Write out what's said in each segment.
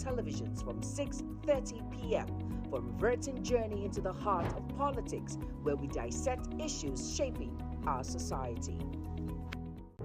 televisions from 6:30 p.m. for a reverting journey into the heart of politics, where we dissect issues shaping our society.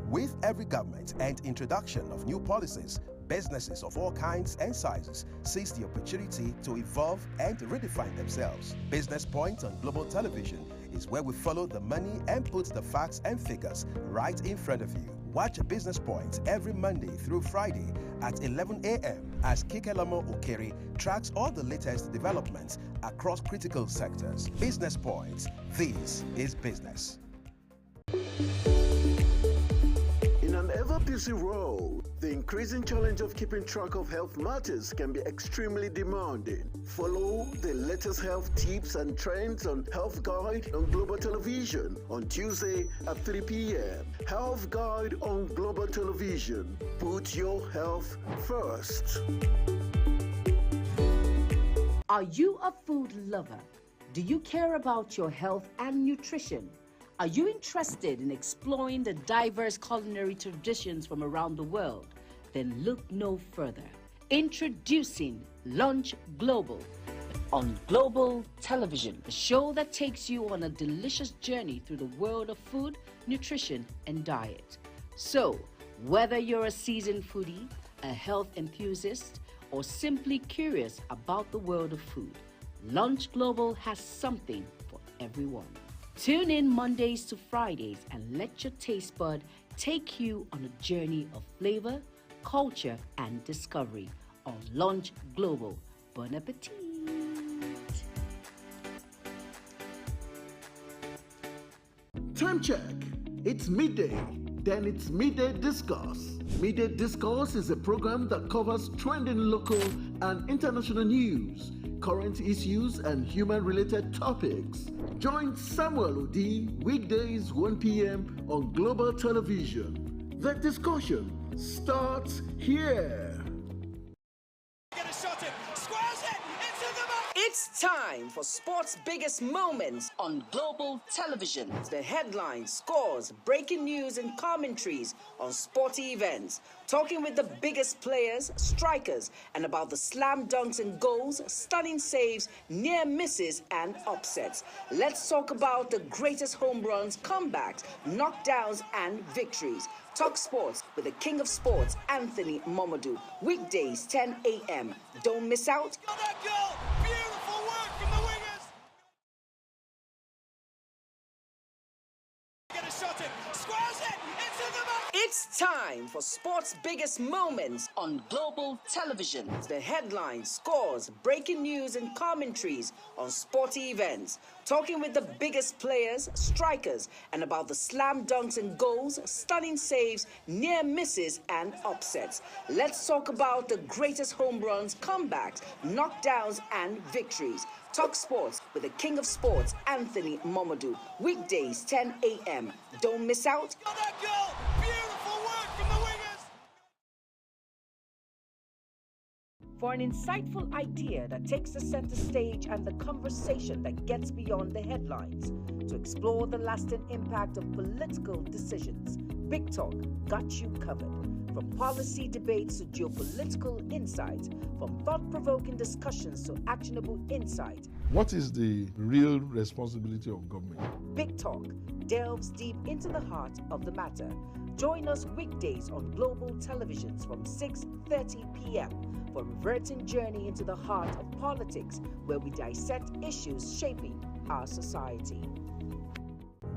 With every government and introduction of new policies, businesses of all kinds and sizes seize the opportunity to evolve and redefine themselves. Business Point on Global Television is where we follow the money and put the facts and figures right in front of you. Watch Business Point every Monday through Friday at 11 a.m. as Kikelamo Okeri tracks all the latest developments across critical sectors. Business Point, this is business. In an ever-busy world, the increasing challenge of keeping track of health matters can be extremely demanding. Follow the latest health tips and trends on Health Guide on Global Television on Tuesday at 3 p.m. Health Guide on Global Television. Put your health first. Are you a food lover? Do you care about your health and nutrition? Are you interested in exploring the diverse culinary traditions from around the world? Then look no further. Introducing Lunch Global on Global Television, the show that takes you on a delicious journey through the world of food, nutrition, and diet. So, whether you're a seasoned foodie, a health enthusiast, or simply curious about the world of food, Lunch Global has something for everyone. Tune in Mondays to Fridays and let your taste bud take you on a journey of flavor, culture, and discovery on Lunch Global. Bon appetit! Time check. It's midday. Then it's Midday Discourse. Midday Discourse is a program that covers trending local and international news, current issues, and human-related topics. Join Samuel Odi weekdays 1 p.m. on Global Television. The discussion starts here. It's time for sports' biggest moments on Global Television. The headlines, scores, breaking news, and commentaries on sporty events. Talking with the biggest players, strikers, and about the slam dunks and goals, stunning saves, near misses, and upsets. Let's talk about the greatest home runs, comebacks, knockdowns, and victories. Talk sports with the king of sports, Anthony Momodou. Weekdays, 10 a.m. Don't miss out. Beautiful work from the wingers. Get a shot in. Squares it. Into the back. It's time for sports' biggest moments on Global Television. The headlines, scores, breaking news, and commentaries on sporty events. Talking with the biggest players, strikers, and about the slam dunks and goals, stunning saves, near misses, and upsets. Let's talk about the greatest home runs, comebacks, knockdowns, and victories. Talk sports with the king of sports, Anthony Momodou. Weekdays, 10 a.m. Don't miss out. That goal. Beautiful work from the wingers. For an insightful idea that takes the center stage and the conversation that gets beyond the headlines, to explore the lasting impact of political decisions, Big Talk got you covered. From policy debates to geopolitical insights, from thought-provoking discussions to actionable insight. What is the real responsibility of government? Big Talk delves deep into the heart of the matter. Join us weekdays on Global Televisions from 6:30 p.m. for a reverting journey into the heart of politics, where we dissect issues shaping our society.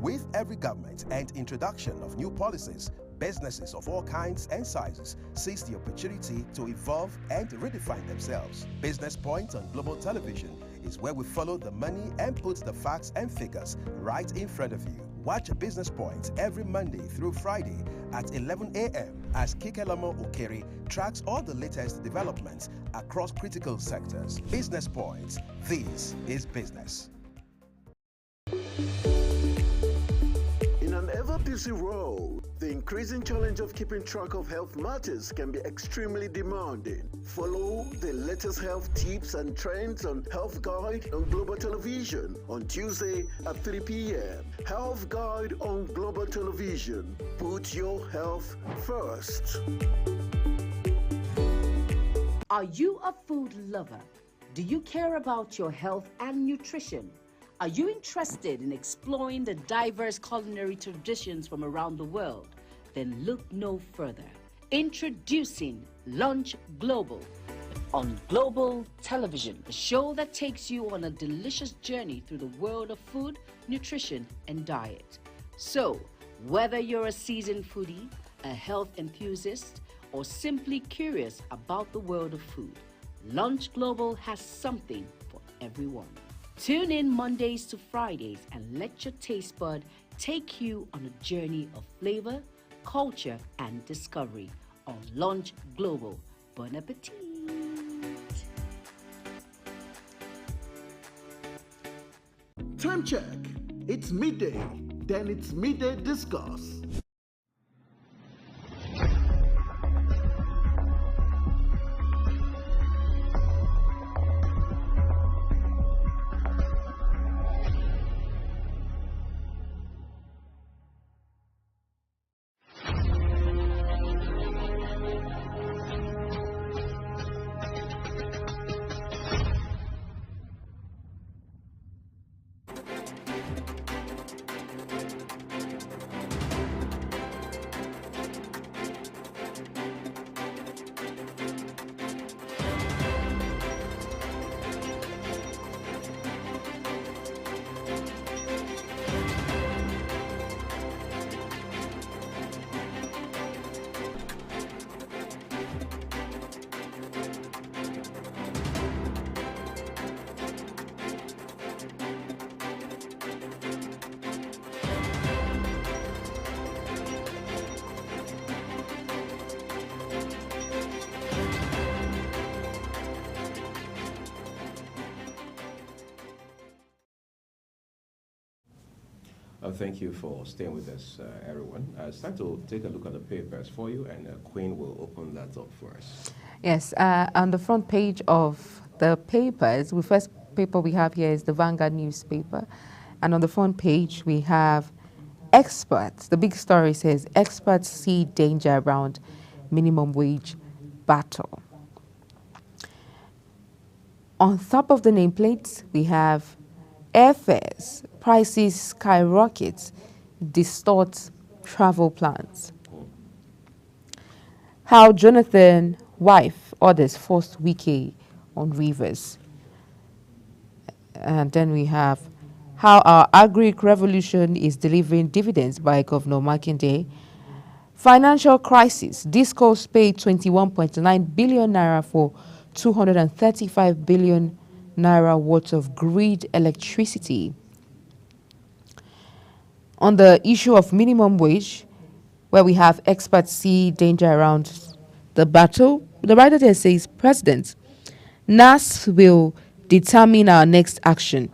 With every government and introduction of new policies, businesses of all kinds and sizes seize the opportunity to evolve and redefine themselves. Business Point on Global Television is where we follow the money and put the facts and figures right in front of you. Watch Business Point every Monday through Friday at 11 a.m. as Kikelamo Okeri tracks all the latest developments across critical sectors. Business Point, this is business. In an ever-busy world, the increasing challenge of keeping track of health matters can be extremely demanding. Follow the latest health tips and trends on Health Guide on Global Television on Tuesday at 3 p.m. Health Guide on Global Television. Put your health first. Are you a food lover? Do you care about your health and nutrition? Are you interested in exploring the diverse culinary traditions from around the world? Then look no further. Introducing Lunch Global on Global Television, a show that takes you on a delicious journey through the world of food, nutrition, and diet. So, whether you're a seasoned foodie, a health enthusiast, or simply curious about the world of food, Lunch Global has something for everyone. Tune in Mondays to Fridays and let your taste bud take you on a journey of flavor, culture, and discovery on Lunch Global. Bon appetit! Time check. It's midday. Then it's midday discuss. Thank you for staying with us, everyone. It's time to take a look at the papers for you, and Queen will open that up for us. Yes, on the front page of the papers, the first paper we have here is the Vanguard newspaper. And on the front page, we have experts. The big story says, experts see danger around minimum wage battle. On top of the nameplates, we have airfares, prices skyrocket, distort travel plans. How Jonathan wife orders forced Wike on Rivers. And then we have how our agric revolution is delivering dividends by Governor Makinde. Financial crisis. Discos paid 21.9 billion naira for 235 billion naira worth of grid electricity. On the issue of minimum wage, where we have experts see danger around the battle, the writer there says, President, NAS will determine our next action.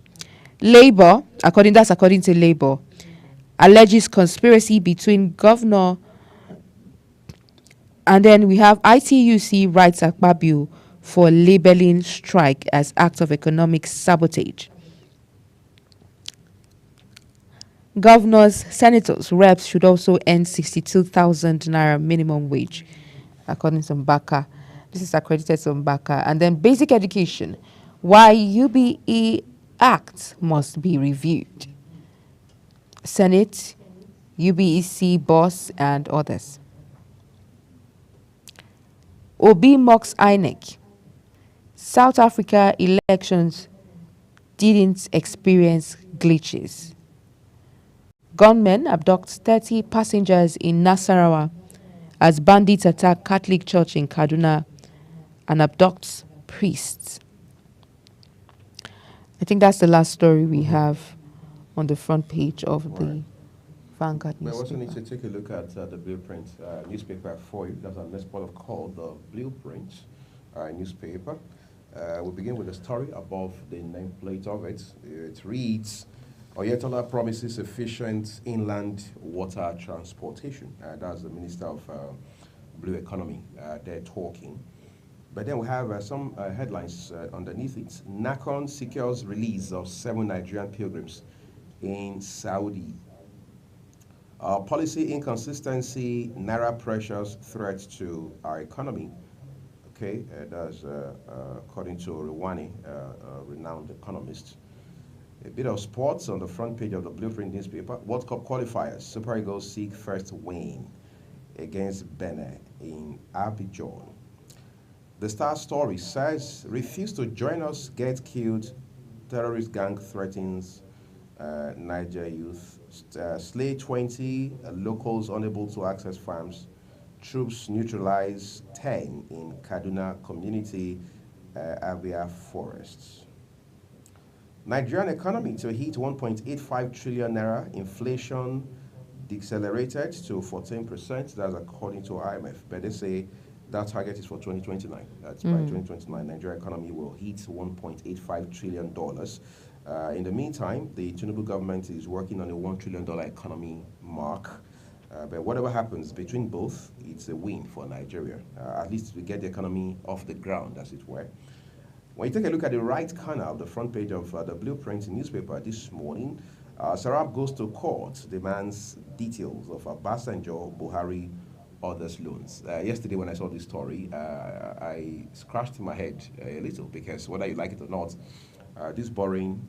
Labour, according to Labour, alleges conspiracy between governor, and then we have ITUC writes Akpabio for labeling strike as act of economic sabotage. Governors, senators, reps should also earn 62,000 naira minimum wage, according to Mbaka. This is accredited to Mbaka. And then basic education, why UBE Act must be reviewed. Senate, UBEC boss, and others. Obi mocks INEC. South Africa elections didn't experience glitches. Gunmen abduct 30 passengers in Nasarawa as bandits attack Catholic Church in Kaduna and abduct priests. I think that's the last story we have on the front page of the Vanguard newspaper. We also need to take a look at the Blueprint newspaper for you. That's our next part called the Blueprint newspaper. We begin with a story above the nameplate of it. It reads, Oyetola promises efficient inland water transportation. That's the Minister of Blue Economy there talking. But then we have some headlines underneath it. NACON secures release of 7 Nigerian pilgrims in Saudi. Policy inconsistency, Naira pressures, threats to our economy. Okay, that's according to Rwani, a renowned economist. A bit of sports on the front page of the Blueprint newspaper. World Cup qualifiers. Super Eagles seek first win against Benin in Abidjan. The Star story says, refuse to join us, get killed. Terrorist gang threatens Niger youth. Slay 20 locals unable to access farms. Troops neutralize 10 in Kaduna community Abia forests. Nigerian economy to hit 1.85 trillion naira. Inflation decelerated to 14%. That's according to IMF. But they say that target is for 2029. That's by 2029, Nigerian economy will hit $1.85 trillion. In the meantime, the Tinubu government is working on a $1 trillion economy mark. But whatever happens between both, it's a win for Nigeria. At least we get the economy off the ground, as it were. When you take a look at the right corner of the front page of the Blueprint newspaper this morning, Sarab goes to court, demands details of Obasanjo, Buhari, others' loans. Yesterday when I saw this story, I scratched my head a little because whether you like it or not, this borrowing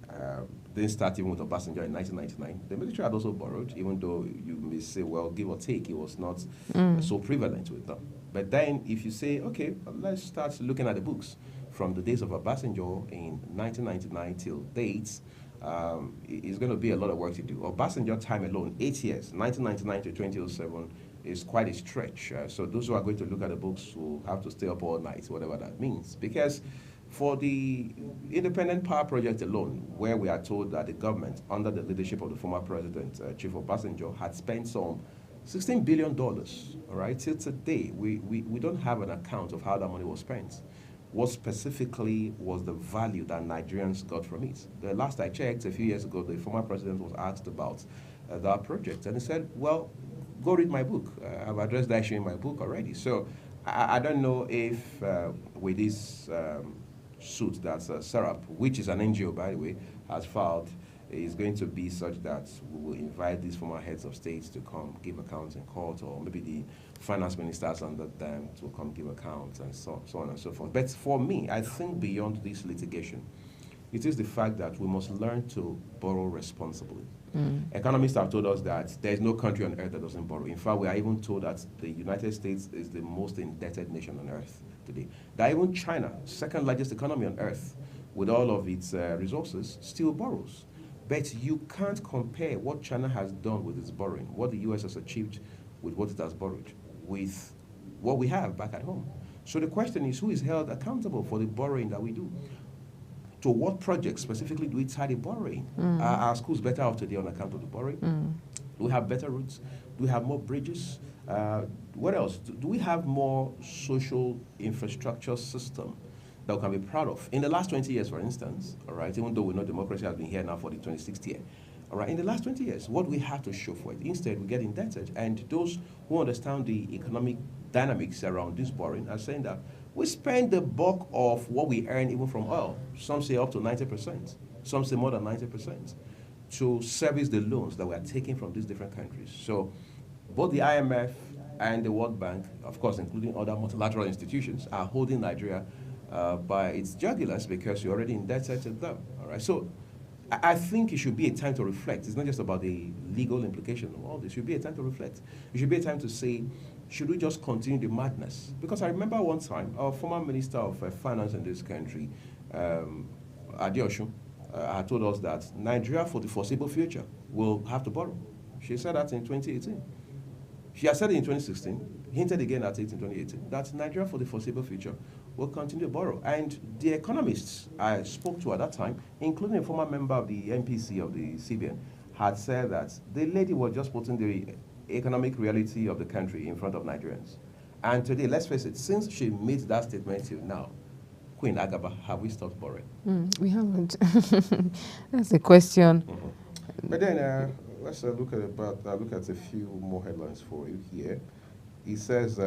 didn't start even with Obasanjo in 1999. The military had also borrowed, even though you may say, well, give or take, it was not so prevalent with them. But then if you say, okay, let's start looking at the books from the days of Obasanjo in 1999 till dates, it's going to be a lot of work to do. Obasanjo time alone, 8 years, 1999 to 2007, is quite a stretch. So those who are going to look at the books will have to stay up all night, whatever that means. Because for the Independent Power Project alone, where we are told that the government, under the leadership of the former president, Chief Obasanjo, had spent some $16 billion, all right? Till today, we don't have an account of how that money was spent. What specifically was the value that Nigerians got from it? The last I checked, a few years ago, the former president was asked about that project, and he said, well, go read my book. I've addressed that issue in my book already. So I don't know if with this suit that Serap, which is an NGO, by the way, has filed, is going to be such that we will invite these former heads of states to come give accounts in court, or maybe the finance ministers under them to come give accounts, and so on and so forth. But for me, I think beyond this litigation, it is the fact that we must learn to borrow responsibly. Economists have told us that there is no country on earth that doesn't borrow. In fact, we are even told that the United States is the most indebted nation on earth today. That even China, second largest economy on earth, with all of its resources, still borrows. But you can't compare what China has done with its borrowing, what the US has achieved with what it has borrowed, with what we have back at home. So the question is, who is held accountable for the borrowing that we do? To what projects specifically do we tie the borrowing? Are our schools better off today on account of the borrowing? Do we have better roads? Do we have more bridges? What else? Do we have more social infrastructure system that we can be proud of? In the last 20 years, for instance, all right, even though we know democracy has been here now for the 26th year, all right, in the last 20 years, what do we have to show for it? Instead, we get indebted. And those who understand the economic dynamics around this borrowing are saying that we spend the bulk of what we earn even from oil. Some say up to 90%. Some say more than 90% to service the loans that we are taking from these different countries. So both the IMF and the World Bank, of course, including other multilateral institutions, are holding Nigeria by its jugulars because you're already indebted to them. All right. So I think it should be a time to reflect. It's not just about the legal implication of all this. It should be a time to reflect. It should be a time to say, should we just continue the madness? Because I remember one time, our former Minister of Finance in this country, Adeosun, had told us that Nigeria for the foreseeable future will have to borrow. She said that in 2018. She has said it in 2016, hinted again at it in 2018, that Nigeria for the foreseeable future will continue to borrow. And the economists I spoke to at that time, including a former member of the MPC of the CBN, had said that the lady was just putting the economic reality of the country in front of Nigerians. And today, let's face it, since she made that statement till now, Queen Agaba, have we stopped borrowing? We haven't. That's the question. But then, let's look at a few more headlines for you here. It says,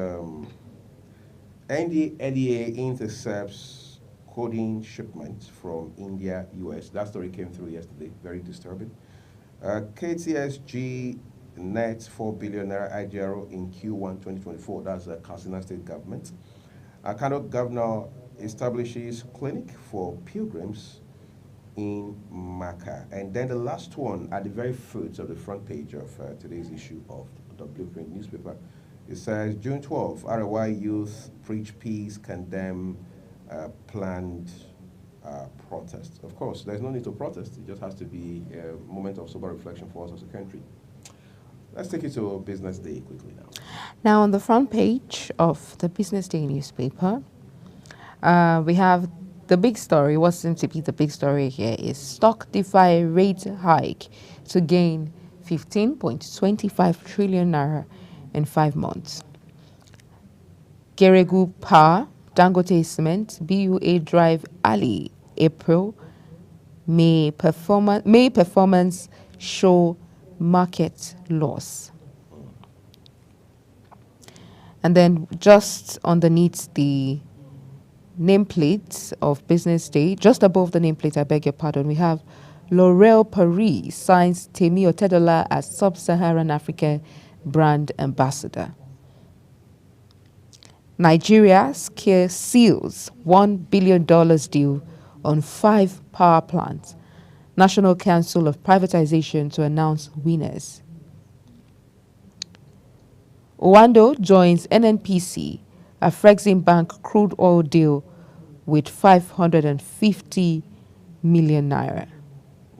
NDA intercepts codeine shipments from India, US. That story came through yesterday, very disturbing. KTSG net 4 billion naira IGRO in Q1 2024. That's the Katsina State government. Kano governor establishes clinic for pilgrims in Makkah. And then the last one at the very foot of the front page of today's issue of the Blueprint newspaper, it says June 12, ROI youth preach peace, condemn planned protest. Of course, there's no need to protest. It just has to be a moment of sober reflection for us as a country. Let's take it to Business Day quickly now. Now, on the front page of the Business Day newspaper, we have the big story. What seems to be the big story here is stock DeFi rate hike to gain 15.25 trillion naira in 5 months. Geregu Power, Dangote Cement, BUA Drive Ali, April, May performance show market loss. And then just underneath the nameplate of Business Day, just above the nameplate, I beg your pardon, we have L'Oreal Paris signs Temi Otedola as Sub-Saharan Africa brand ambassador. Nigeria seals $1 billion deal on 5 power plants. National Council of Privatization to announce winners. Owando joins NNPC, a Frexim Bank crude oil deal with 550 million naira.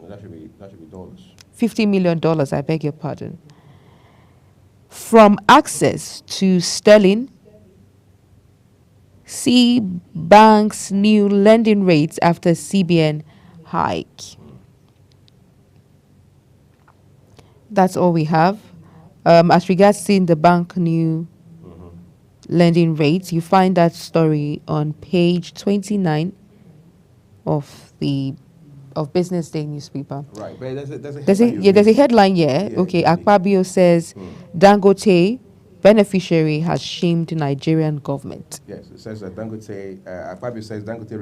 That should be dollars. $50 million, I beg your pardon. From access to sterling, see banks' new lending rates after CBN hike. That's all we have. As regards seeing the bank new lending rates, you find that story on page 29 of Business Day newspaper. Right, but there's a headline here. Yeah, okay, indeed. Akpabio says Dangote beneficiary has shamed Nigerian government. Yes, it says that Dangote, Akpabio says Dangote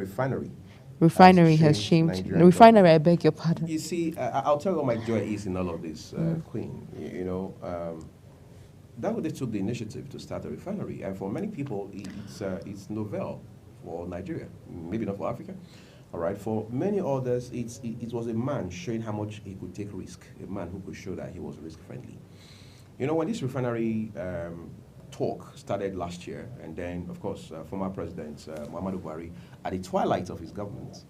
Refinery has shamed Nigerian refinery. government. I beg your pardon. You see, I'll tell you what my joy is in all of this, Queen. Dangote took the initiative to start a refinery, and for many people, it's novel for Nigeria, maybe not for Africa. All right, for many others, it was a man showing how much he could take risk, a man who could show that he was risk-friendly. When this refinery talk started last year, and then, of course, former President Muhammadu Buhari, at the twilight of his government,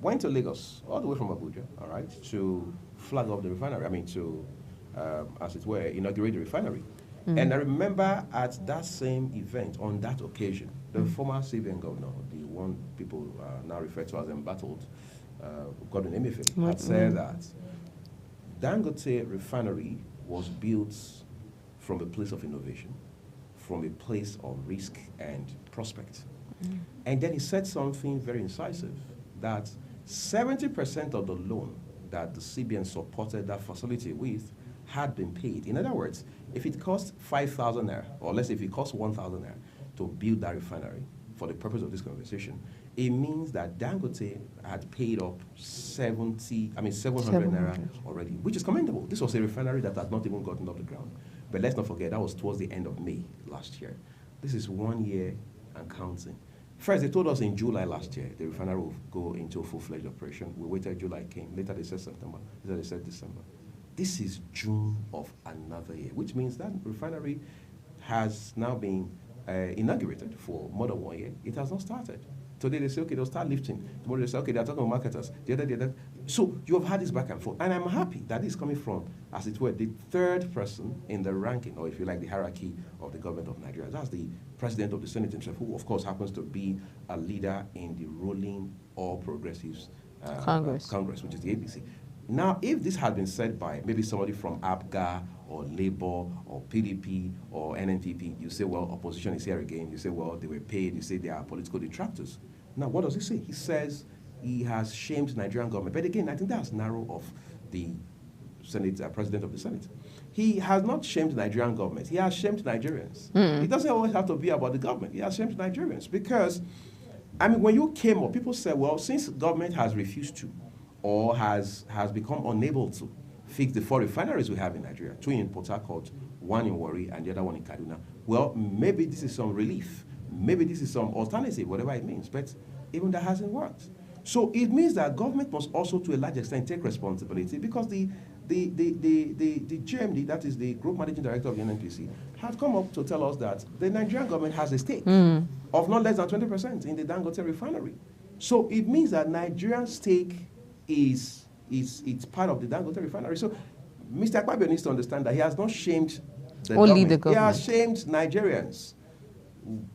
went to Lagos, all the way from Abuja, all right, to flag off the refinery, to, as it were, inaugurate the refinery. And I remember at that same event, on that occasion, the former CBN governor, the one people now refer to as embattled, Gordon Emefiele, had said that Dangote refinery was built from a place of innovation, from a place of risk and prospect. And then he said something very incisive, that 70% of the loan that the CBN supported that facility with had been paid. In other words, if it cost 5,000 naira, or let's say if it cost 1,000 naira to build that refinery, for the purpose of this conversation, it means that Dangote had paid up 700 naira already, which is commendable. This was a refinery that had not even gotten off the ground. But let's not forget, that was towards the end of May last year. This is 1 year and counting. First, they told us in July last year, the refinery will go into full-fledged operation. We waited, July came. Later they said September. Later they said December. This is June of another year, which means that refinery has now been inaugurated for more than 1 year. It has not started. Today they say, okay, they'll start lifting. Tomorrow they say, okay, they're talking about marketers. The other. So you have had this back and forth. And I'm happy that this is coming from, as it were, the third person in the ranking, or if you like, the hierarchy of the government of Nigeria. That's the president of the Senate himself, who, of course, happens to be a leader in the ruling All Progressives Congress, which is the ABC. Now, if this had been said by maybe somebody from APGA or Labour or PDP or NNPP, you say, well, opposition is here again. You say, well, they were paid. You say they are political detractors. Now, what does he say? He says he has shamed Nigerian government. But again, I think that's narrow of the Senate, president of the Senate. He has not shamed Nigerian government. He has shamed Nigerians. It doesn't always have to be about the government. He has shamed Nigerians because, when you came up, people said, well, since government has refused to, or has become unable to fix the 4 refineries we have in Nigeria, 2 in Port Harcourt, 1 in Warri, and the other one in Kaduna. Well, maybe this is some relief maybe this is some alternative, whatever it means, but even that hasn't worked. So it means that government must also, to a large extent, take responsibility, because the GMD, that is the Group Managing Director of the NNPC, had come up to tell us that the Nigerian government has a stake of not less than 20% in the Dangote refinery. So it means that Nigeria's stake is it's part of the Dangote refinery. So Mr. Akpabio needs to understand that he has not shamed Only the government. He has shamed Nigerians,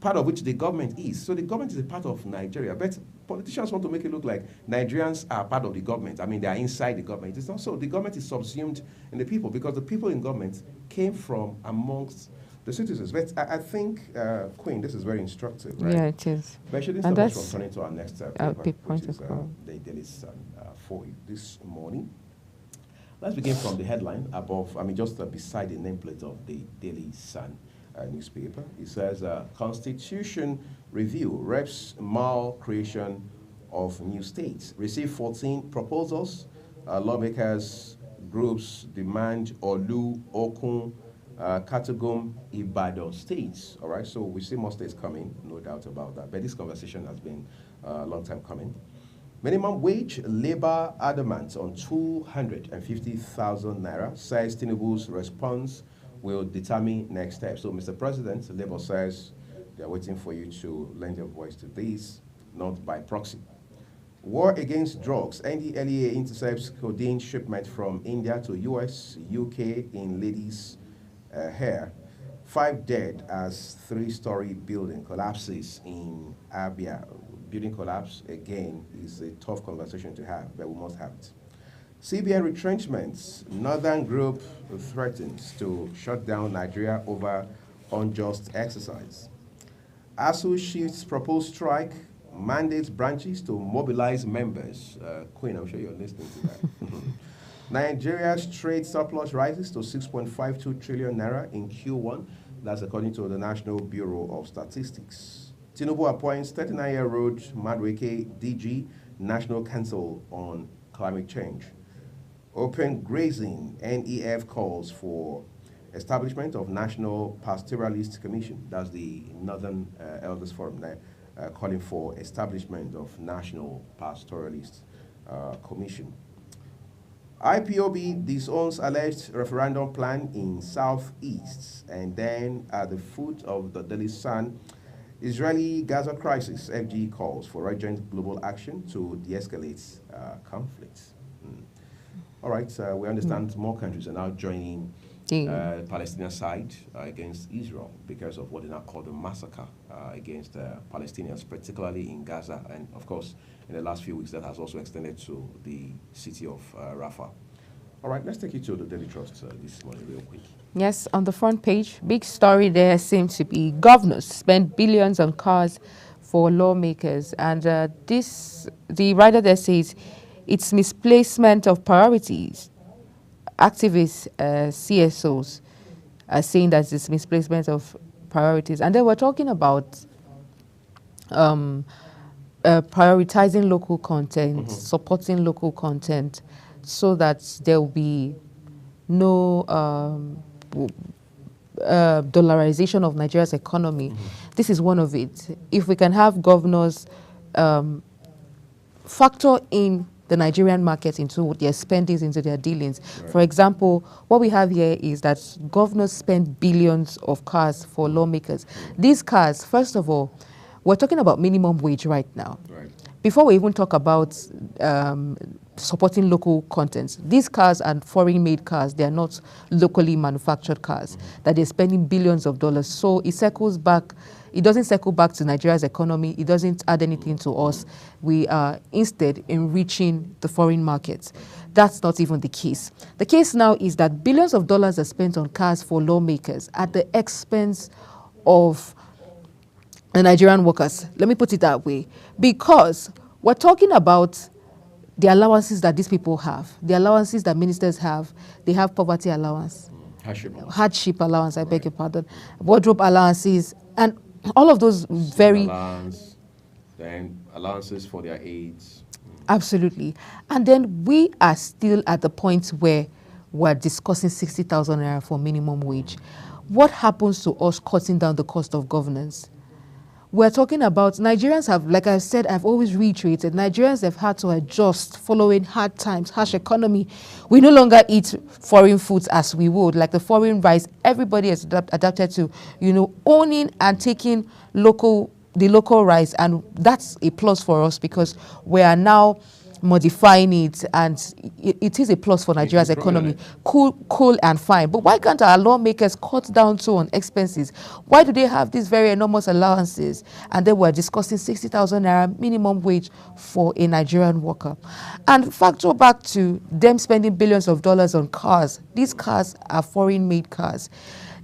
part of which the government is. So the government is a part of Nigeria. But politicians want to make it look like Nigerians are part of the government. I mean, they are inside the government. It's not so. The government is subsumed in the people, because the people in government came from amongst the citizens. But I think, Queen, this is very instructive, right? Yeah, it is. But shouldn't And stop us that's from turning to our next a paper, big point which is of call. the Daily Sun for this morning. Let's begin from the headline above, just beside the nameplate of the Daily Sun newspaper. It says, Constitution Review reps mal creation of new states. Receive 14 proposals. Lawmakers groups demand Olu, Okun, Katagum, Ibadan states. All right, so we see more states coming, no doubt about that. But this conversation has been a long time coming. Minimum wage, Labour adamant on 250,000 naira, says Tinubu's response will determine next steps. So, Mr. President, Labour says they are waiting for you to lend your voice to this, not by proxy. War against drugs. NDLEA intercepts codeine shipment from India to US, UK in ladies' hair. 5 dead as 3-story building collapses in Abia. Building collapse, again, is a tough conversation to have, but we must have it. CBN retrenchments. Northern Group threatens to shut down Nigeria over unjust exercise. ASU shifts proposed strike, mandates branches to mobilize members. Queen, I'm sure you're listening to that. Nigeria's trade surplus rises to 6.52 trillion naira in Q1. That's according to the National Bureau of Statistics. Tinubu appoints 39-year-old Madueke DG, National Council on Climate Change. Open grazing. NEF calls for establishment of National Pastoralist Commission. That's the Northern Elders Forum there, calling for establishment of National Pastoralist Commission. IPOB disowns alleged referendum plan in Southeast. And then at the foot of the Daily Sun, Israeli-Gaza crisis. FG calls for urgent global action to de-escalate conflicts. All right, we understand more countries are now joining Palestinian side against Israel because of what they now call the massacre against Palestinians, particularly in Gaza. And of course, in the last few weeks, that has also extended to the city of Rafah. All right, let's take you to the Daily Trust this morning real quick. Yes, on the front page, big story there seems to be governors spend billions on cars for lawmakers. And the writer there says it's misplacement of priorities. Activists, CSOs are saying that it's misplacement of priorities. And they were talking about prioritizing local content, supporting local content, so that there will be no dollarization of Nigeria's economy. This is one of it. If we can have governors factor in the Nigerian market into their spendings, into their dealings. Right. For example, what we have here is that governors spend billions of cars for lawmakers. These cars, first of all, we're talking about minimum wage right now. Right. Before we even talk about supporting local content, these cars are foreign-made cars. They are not locally manufactured cars that they're spending billions of dollars. So it circles back. It doesn't circle back to Nigeria's economy. It doesn't add anything to us. We are instead enriching the foreign markets. That's not even the case. The case now is that billions of dollars are spent on cars for lawmakers at the expense of the Nigerian workers. Let me put it that way. Because we're talking about the allowances that these people have, the allowances that ministers have. They have poverty allowance, hardship allowance, I beg your pardon, wardrobe allowances, and all of those very... allowance, then allowances for their aides. Absolutely. And then we are still at the point where we're discussing 60,000 naira for minimum wage. What happens to us cutting down the cost of governance? we're talking about Nigerians have, like I said, I've always reiterated, Nigerians have had to adjust following hard times, harsh economy. We no longer eat foreign foods as we would, like the foreign rice. Everybody has adapted to, owning and taking the local rice, and that's a plus for us because we are now modifying it, and it is a plus for Nigeria's economy. Cool and fine. But why can't our lawmakers cut down too on expenses? Why do they have these very enormous allowances? And then we're discussing 60,000 naira minimum wage for a Nigerian worker. And factor back to them spending billions of dollars on cars. These cars are foreign-made cars.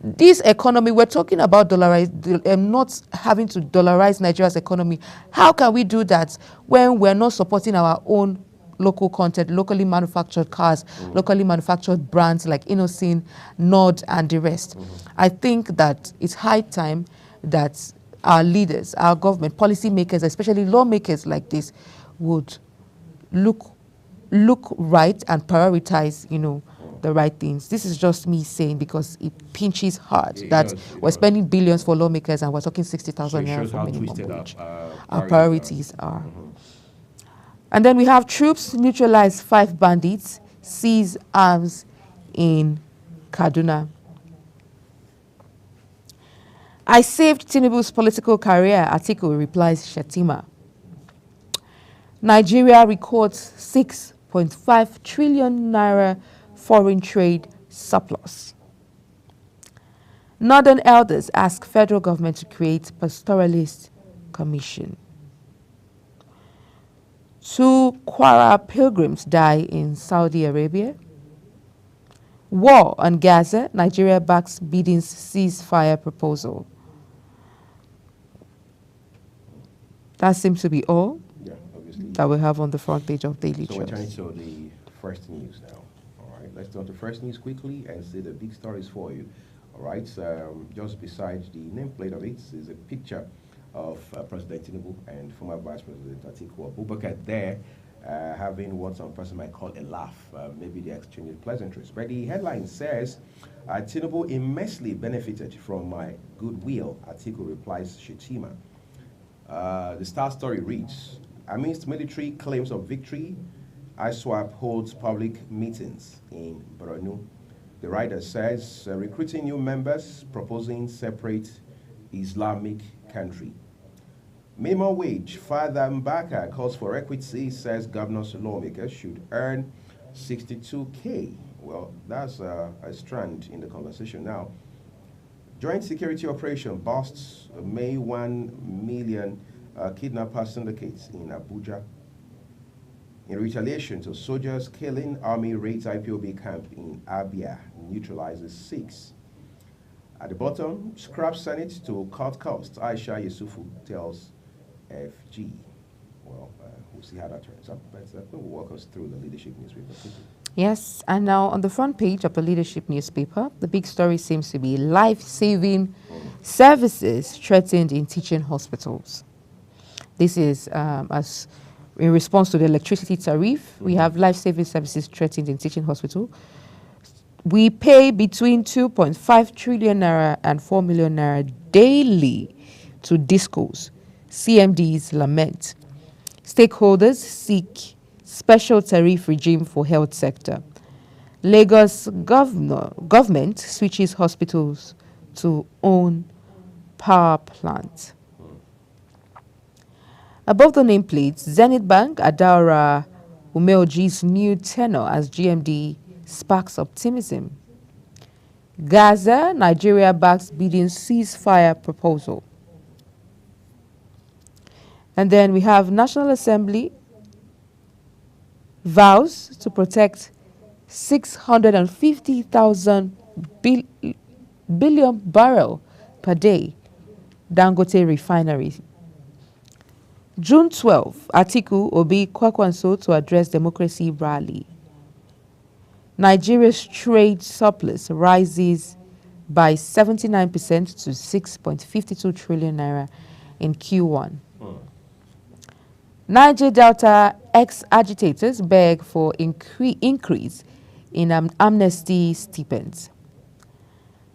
This economy, we're talking about not having to dollarize Nigeria's economy. How can we do that when we're not supporting our own local content, locally manufactured cars, locally manufactured brands like Innocin, Nord, and the rest? I think that it's high time that our leaders, our government, policymakers, especially lawmakers like this, would look right and prioritize, the right things. This is just me saying because it pinches hard that we're spending billions for lawmakers and we're talking 60,000 naira for minimum wage. Our priorities are. And then we have troops neutralize 5 bandits, seize arms in Kaduna. I saved Tinubu's political career, Atiku replies Shetima. Nigeria records 6.5 trillion naira foreign trade surplus. Northern elders ask federal government to create pastoralist commission. 2 Kwara pilgrims die in Saudi Arabia. War on Gaza, Nigeria backs Biden's ceasefire proposal. That seems to be all that we have on the front page of Daily Trust. So we're turning to the first news now. Let's turn to first news quickly and see the big stories for you. All right, just beside the nameplate of it is a picture of President Tinubu and former Vice President Atiku Abubakar there having what some person might call a laugh. Maybe they exchanged pleasantries. But the headline says, Tinubu immensely benefited from my goodwill, Atiku replies Shetima. The Star story reads, amidst military claims of victory, ISWAP holds public meetings in Borno. The writer says, recruiting new members, proposing separate Islamic country. Minimum wage, Father Mbaka calls for equity, says governors and lawmakers should earn 62K. Well, that's a strand in the conversation now. Joint security operation busts May 1 million kidnapper syndicates in Abuja. In retaliation to soldiers killing, Army raids IPOB camp in Abia, neutralizes 6. At the bottom, scrap Senate to cut costs. Aisha Yusufu tells FG. Well, we'll see how that turns out. But we'll walk us through the leadership newspaper quickly. Yes, and now on the front page of the leadership newspaper, the big story seems to be life-saving services threatened in teaching hospitals. This is as in response to the electricity tariff, we have life-saving services threatened in teaching hospital. We pay between 2.5 trillion naira and 4 million naira daily to discos. CMDs lament. Stakeholders seek special tariff regime for health sector. Lagos government switches hospitals to own power plant. Above the nameplates, Zenith Bank, Adaora Umeoji's new tenure as GMD sparks optimism. Gaza, Nigeria backs Biden's ceasefire proposal. And then we have National Assembly vows to protect 650,000 billion barrel per day Dangote refinery. June 12, Atiku Obi Kwakwanso to address democracy rally. Nigeria's trade surplus rises by 79% to 6.52 trillion naira in Q1. Niger Delta ex-agitators beg for increase in amnesty stipends.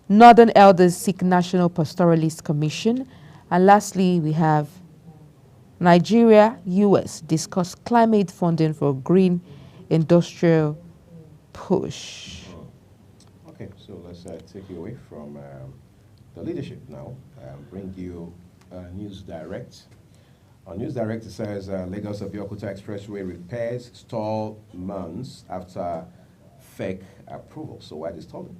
Northern elders seek National Pastoralist Commission, And lastly, we have Nigeria, US discuss climate funding for green industrial push. Okay, so let's take you away from the leadership now. Bring you News Direct. On News Direct, it says Lagos Abeokuta Expressway repairs stall months after fake approval. So why the stalling?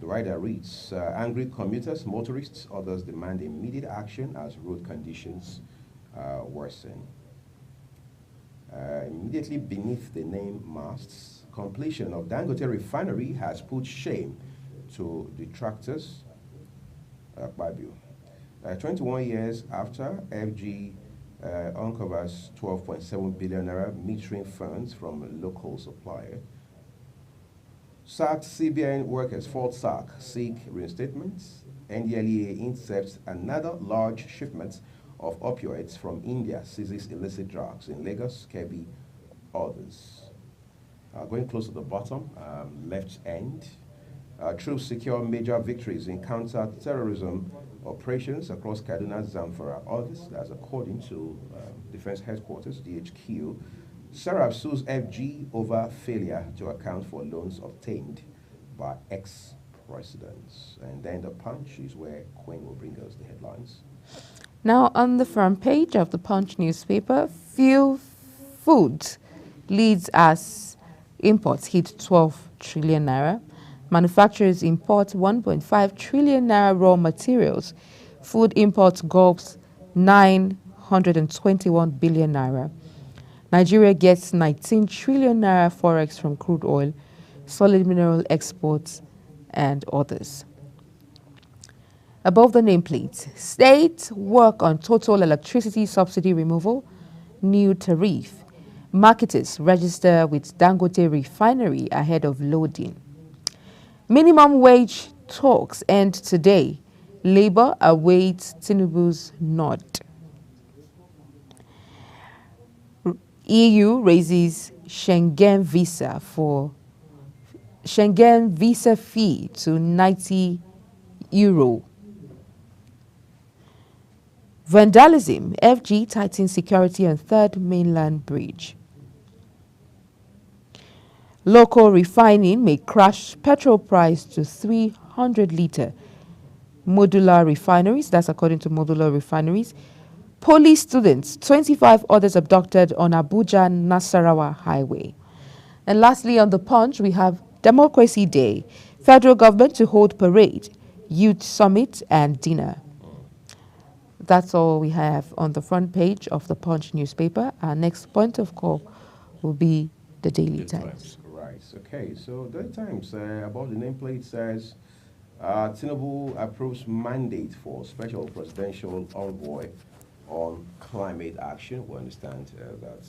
The writer reads, angry commuters, motorists, others demand immediate action as road conditions worsen. Immediately beneath the name masts, completion of Dangote refinery has put shame to detractors. 21 years after, FG uncovers 12.7 billion naira metering funds from a local supplier. Sacked CBN workers, Fort Sack, seek reinstatements. NDLEA intercepts another large shipment of opioids from India, seizes illicit drugs in Lagos, Kebbi, others. Going close to the bottom, left end. Troops secure major victories in counter-terrorism operations across Kaduna, Zamfara, others. That's according to Defense Headquarters, DHQ. Sarab sues FG over failure to account for loans obtained by ex-presidents. And then the Punch is where Queen will bring us the headlines. Now, on the front page of the Punch newspaper, Fuel Foods leads as imports hit 12 trillion naira. Manufacturers import 1.5 trillion naira raw materials. Food imports gulps 921 billion naira. Nigeria gets 19 trillion naira forex from crude oil, solid mineral exports, and others. Above the nameplate, states work on total electricity subsidy removal, new tariff. Marketers register with Dangote refinery ahead of loading. Minimum wage talks end today. Labour awaits Tinubu's nod. EU raises Schengen visa fee to 90 euro. Vandalism, FG tightens security on Third Mainland Bridge. Local refining may crash petrol price to 300 litre. Modular refineries, that's according to Modular Refineries. Police students, 25 others abducted on Abuja Nasarawa Highway. And lastly, on the Punch, we have Democracy Day, federal government to hold parade, youth summit and dinner. That's all we have on the front page of the Punch newspaper. Our next point of call will be the Daily Times. Right. Okay. So Daily Times about the nameplate says Tinubu approves mandate for special presidential envoy on climate action. We understand that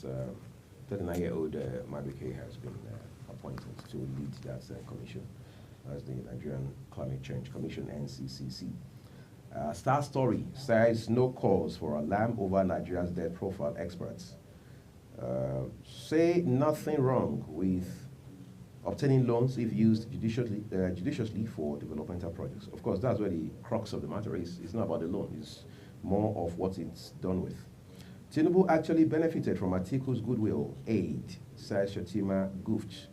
39-year-old Madueke has been appointed to lead that commission as the Nigerian Climate Change Commission, NCCC. Star Story says no cause for alarm over Nigeria's debt profile. Experts say nothing wrong with obtaining loans if used judiciously for developmental projects. Of course, that's where the crux of the matter is. It's not about the loan. It's more of what it's done with. Tinubu actually benefited from Atiku's goodwill aid, says Shatima Guft.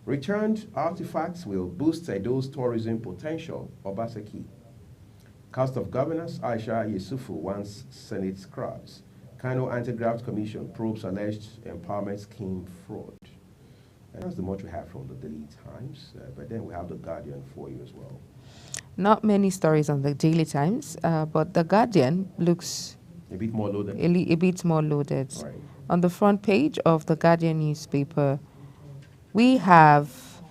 Returned artifacts will boost Edo's tourism potential, Obaseki. Cast of governors, Aisha Yusufu wants Senate scrubs. Kano Anti-Graft Commission probes alleged empowerment scheme fraud. And that's the much we have from the Daily Times, but then we have the Guardian for you as well. Not many stories on the Daily Times, but the Guardian looks a bit more loaded. A bit more loaded. Right. On the front page of the Guardian newspaper, we have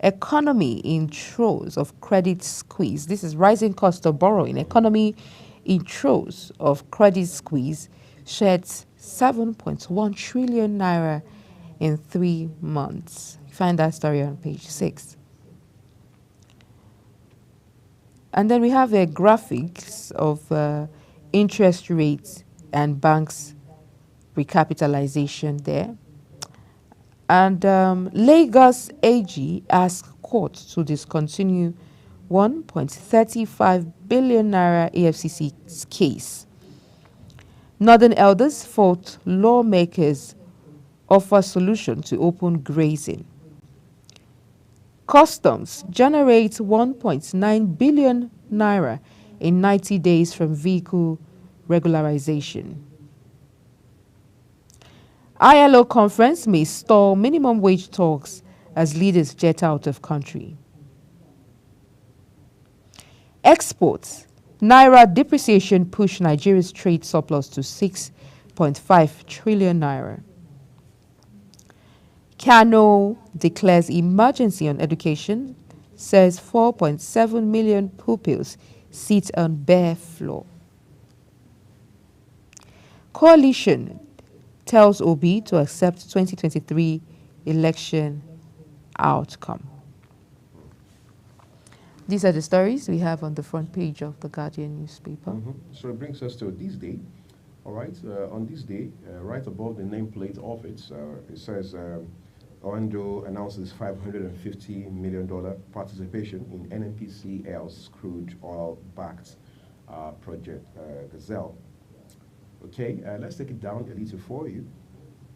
economy in throes of credit squeeze. This is rising cost of borrowing. Economy in throes of credit squeeze sheds 7.1 trillion naira in 3 months. You find that story on page 6. And then we have a graphics of interest rates and banks recapitalization there. And Lagos AG asks court to discontinue 1.35 billion naira AFCC case. Northern elders fought lawmakers offer solution to open grazing. Customs generates 1.9 billion naira in 90 days from vehicle regularization. ILO conference may stall minimum wage talks as leaders jet out of country. Exports. Naira depreciation pushed Nigeria's trade surplus to 6.5 trillion naira. Kano declares emergency on education, says 4.7 million pupils sit on bare floor. Coalition tells Obi to accept 2023 election outcome. These are the stories we have on the front page of the Guardian newspaper. So it brings us to this day. All right, on this day, right above the nameplate of it, it says Oando announces $550 million participation in NNPCL's crude oil-backed project Gazelle. Okay, let's take it down a little for you.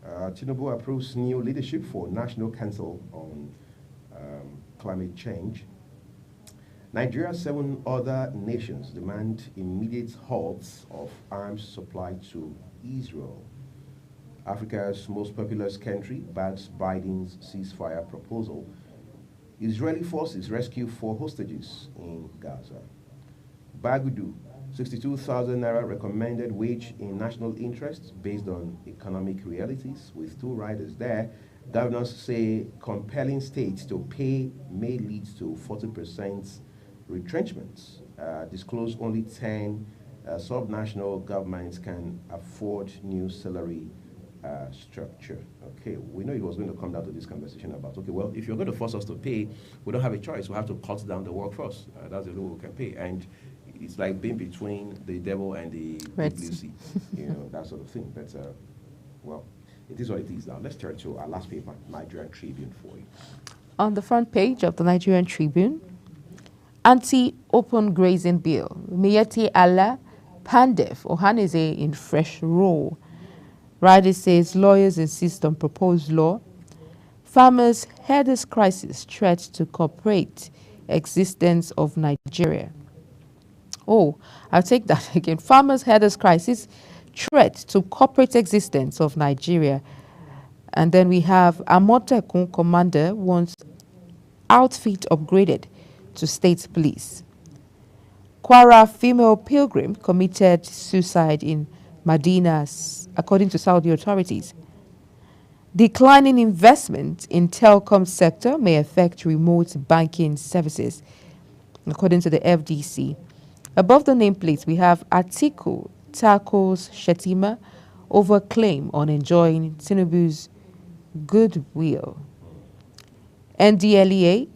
Tinubu approves new leadership for National Council on Climate Change. Nigeria, 7 other nations demand immediate halts of arms supply to Israel. Africa's most populous country backs Biden's ceasefire proposal. Israeli forces rescue 4 hostages in Gaza. Bagudu, 62,000 naira recommended wage in national interest based on economic realities. With 2 riders there, governors say compelling states to pay may lead to 40% retrenchments. Disclose only 10 subnational governments can afford new salary structure. Okay, we know it was going to come down to this conversation about, okay, well, if you're going to force us to pay, we don't have a choice. We have to cut down the workforce. That's the only way we can pay. And it's like being between the devil and the Red blue sea, that sort of thing. But, well, it is what it is now. Let's turn to our last paper, Nigerian Tribune, for you. On the front page of the Nigerian Tribune, anti-open grazing bill. Miyetti Allah Pandef Ohaneze in fresh role. Rider says lawyers insist on proposed law. Farmers' herders crisis threat to corporate existence of Nigeria. Oh, I'll take that again. Farmers' herders crisis threat to corporate existence of Nigeria. And then we have Amotekun commander wants outfit upgraded to state police. Kwara female pilgrim committed suicide in Medina, according to Saudi authorities. Declining investment in telecom sector may affect remote banking services, according to the FDC. Above the nameplate, we have Atiku tackles Shetima over claim on enjoying Tinubu's goodwill. NDLEA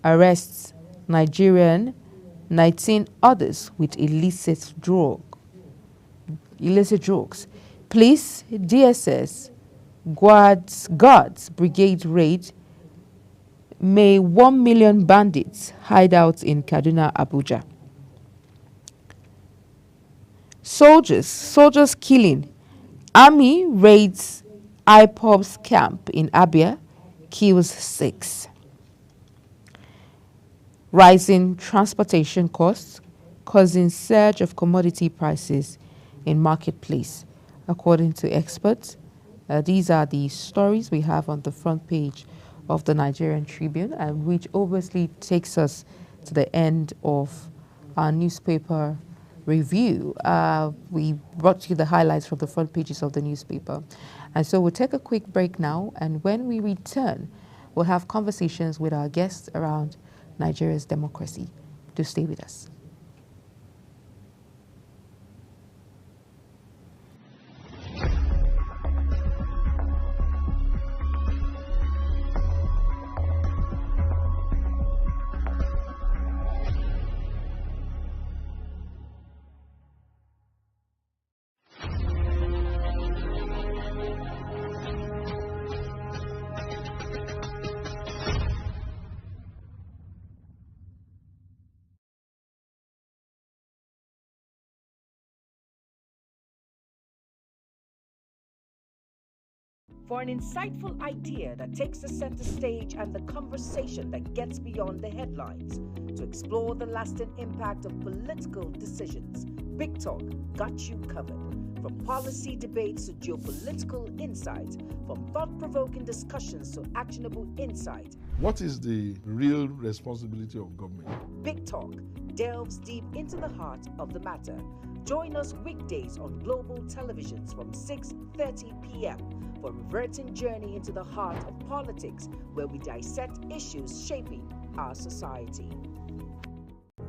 arrests Nigerian 19 others with illicit drugs. Police, DSS, guards brigade raid. May 1 million bandits hide out in Kaduna, Abuja. Soldiers killing. Army raids IPOB's camp in Abia, kills 6. Rising transportation costs causing surge of commodity prices in marketplace, according to experts. These are the stories we have on the front page of the Nigerian Tribune, and which obviously takes us to the end of our newspaper review. We brought you the highlights from the front pages of the newspaper. And so we'll take a quick break now, and when we return, we'll have conversations with our guests around Nigeria's democracy. Do stay with us. for an insightful idea that takes the center stage and the conversation that gets beyond the headlines, to explore the lasting impact of political decisions. Big Talk got you covered. From policy debates to geopolitical insights, from thought-provoking discussions to actionable insight, What is the real responsibility of government? Big Talk delves deep into the heart of the matter. Join us weekdays on global televisions from 6:30 p.m. for a reverting journey into the heart of politics, where we dissect issues shaping our society.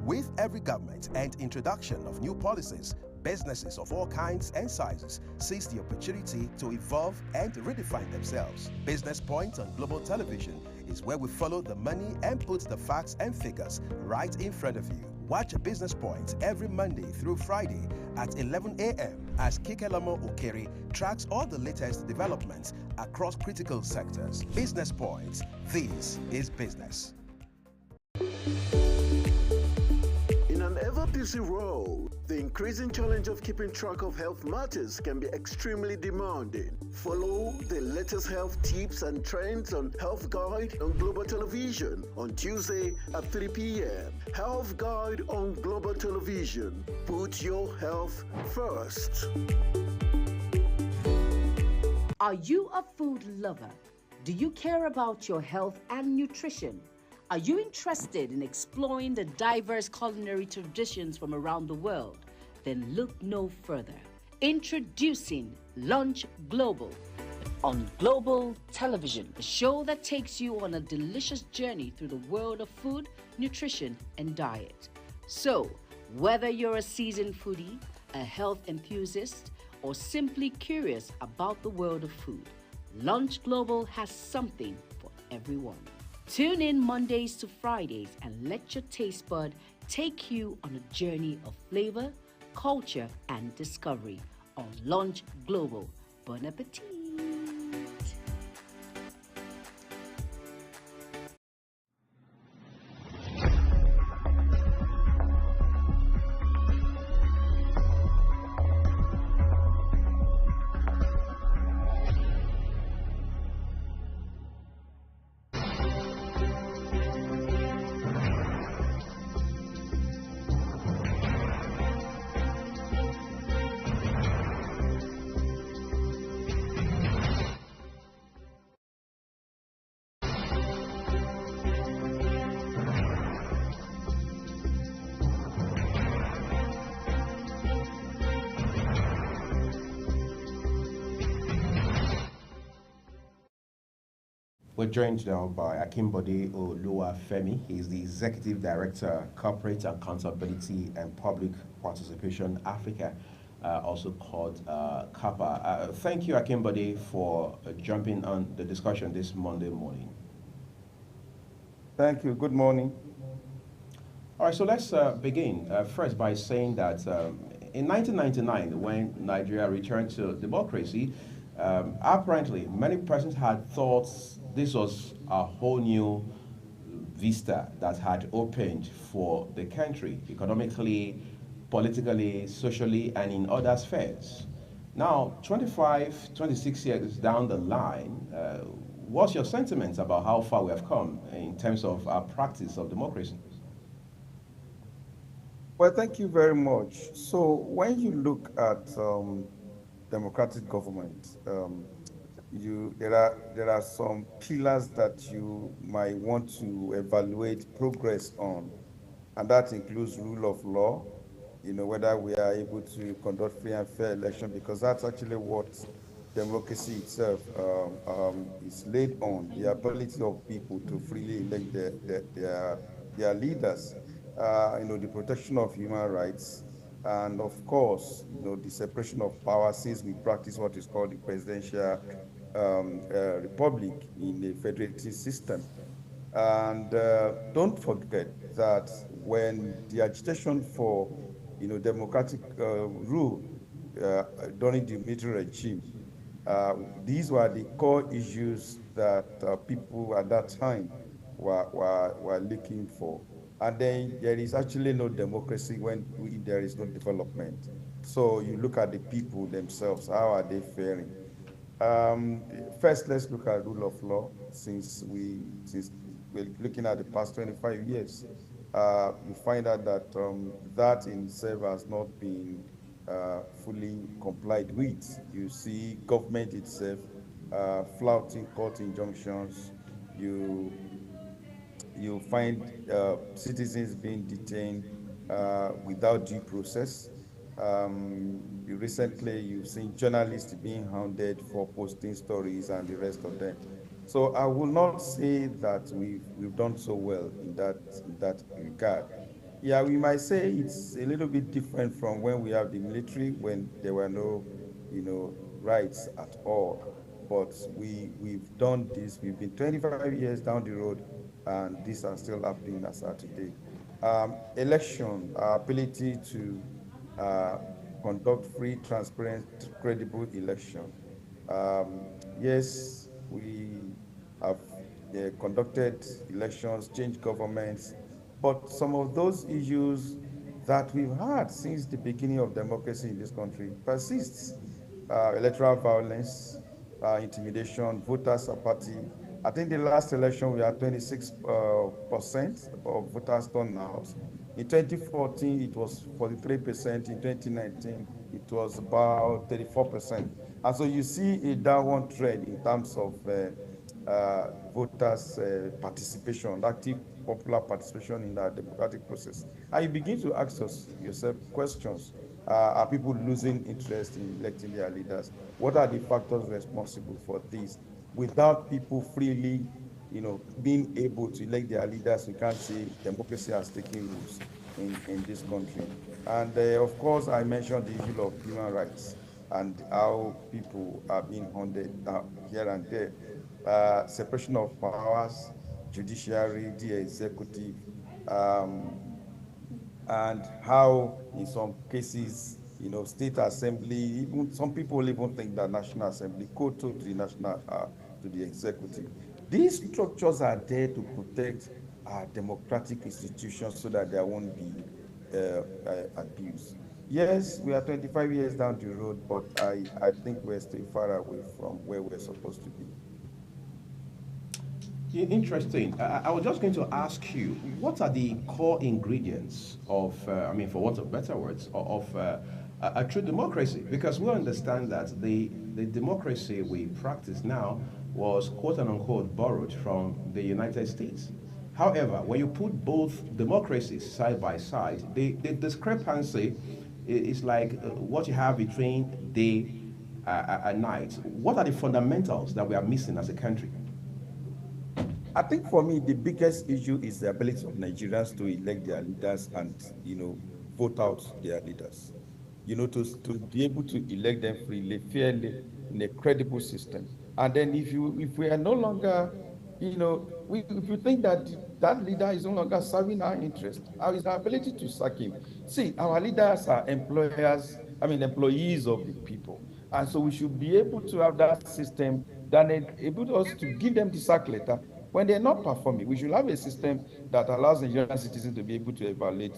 With every government and introduction of new policies, businesses of all kinds and sizes seize the opportunity to evolve and redefine themselves. Business Point on Global Television is where we follow the money and put the facts and figures right in front of you. Watch Business Point every Monday through Friday at 11 a.m. as Kikelamo Okeri tracks all the latest developments across critical sectors. Business Point, this is business. In an ever-busy world, the increasing challenge of keeping track of health matters can be extremely demanding. Follow the latest health tips and trends on Health Guide on Global Television on Tuesday at 3 p.m. Health Guide on Global Television. Put your health first. Are you a food lover? Do you care about your health and nutrition? Are you interested in exploring the diverse culinary traditions from around the world? Then look no further. Introducing Lunch Global on Global Television, a show that takes you on a delicious journey through the world of food, nutrition, and diet. So, whether you're a seasoned foodie, a health enthusiast, or simply curious about the world of food, Lunch Global has something for everyone. Tune in Mondays to Fridays and let your taste bud take you on a journey of flavor, culture, and discovery on Lunch Global. Bon appetit! We're joined now by Akimbode Oluwafemi. He's the Executive Director, Corporate Accountability and Public Participation Africa, also called CAPA. Thank you, Akimbode, for jumping on the discussion this Monday morning. Thank you. Good morning. All right, so let's begin first by saying that in 1999, when Nigeria returned to democracy, apparently many persons had thought this was a whole new vista that had opened for the country, economically, politically, socially, and in other spheres. Now, 25, 26 years down the line, what's your sentiments about how far we have come in terms of our practice of democracy? Well, thank you very much. So when you look at democratic government, there are some pillars that you might want to evaluate progress on, and that includes rule of law, whether we are able to conduct free and fair election, because that's actually what democracy itself is laid on, the ability of people to freely elect their leaders, the protection of human rights, and of course, the separation of power, since we practice what is called the presidential republic in a federative system. And don't forget that when the agitation for democratic rule during the military regime, these were the core issues that people at that time were looking for. And then there is actually no democracy when there is no development. So you look at the people themselves, how are they faring? First, let's look at rule of law. Since we're looking at the past 25 years, you find out that that in itself has not been fully complied with. You see government itself flouting court injunctions. You you find citizens being detained without due process. Recently, you've seen journalists being hounded for posting stories and the rest of them. So I will not say that we've done so well in that regard. Yeah, we might say it's a little bit different from when we have the military, when there were no, rights at all. But we've done this. We've been 25 years down the road, and these are still happening as of today. Election, our ability to conduct free, transparent, credible election. Yes, we have conducted elections, changed governments, but some of those issues that we've had since the beginning of democracy in this country persists. Electoral violence, intimidation, voters apathy. I think the last election we had 26% of voters turnout. In 2014, it was 43%. In 2019, it was about 34%. And so you see a downward trend in terms of voters' participation, active popular participation in that democratic process. And you begin to ask yourself questions. Are people losing interest in electing their leaders? What are the factors responsible for this? Without people freely, being able to elect their leaders, we can't say democracy has taken roots in this country. And of course, I mentioned the issue of human rights and how people are being hounded here and there. Separation of powers, judiciary, the executive, and how in some cases, state assembly, even some people even think that National Assembly kowtow to the to the executive. These structures are there to protect our democratic institutions so that there won't be abuse. Yes, we are 25 years down the road, but I think we're still far away from where we're supposed to be. Interesting. I was just going to ask you, what are the core ingredients of, for want of better words, of a true democracy? Because we understand that the democracy we practice now was quote unquote borrowed from the United States. However, when you put both democracies side by side, the discrepancy is like what you have between day and night. What are the fundamentals that we are missing as a country? I think for me, the biggest issue is the ability of Nigerians to elect their leaders and, vote out their leaders. To be able to elect them freely, fairly, in a credible system. And then if we are no longer, if you think that leader is no longer serving our interest, how is our ability to sack him? See, our leaders are employees of the people. And so we should be able to have that system that enables us to give them the sack letter when they're not performing. We should have a system that allows Nigerian citizens to be able to evaluate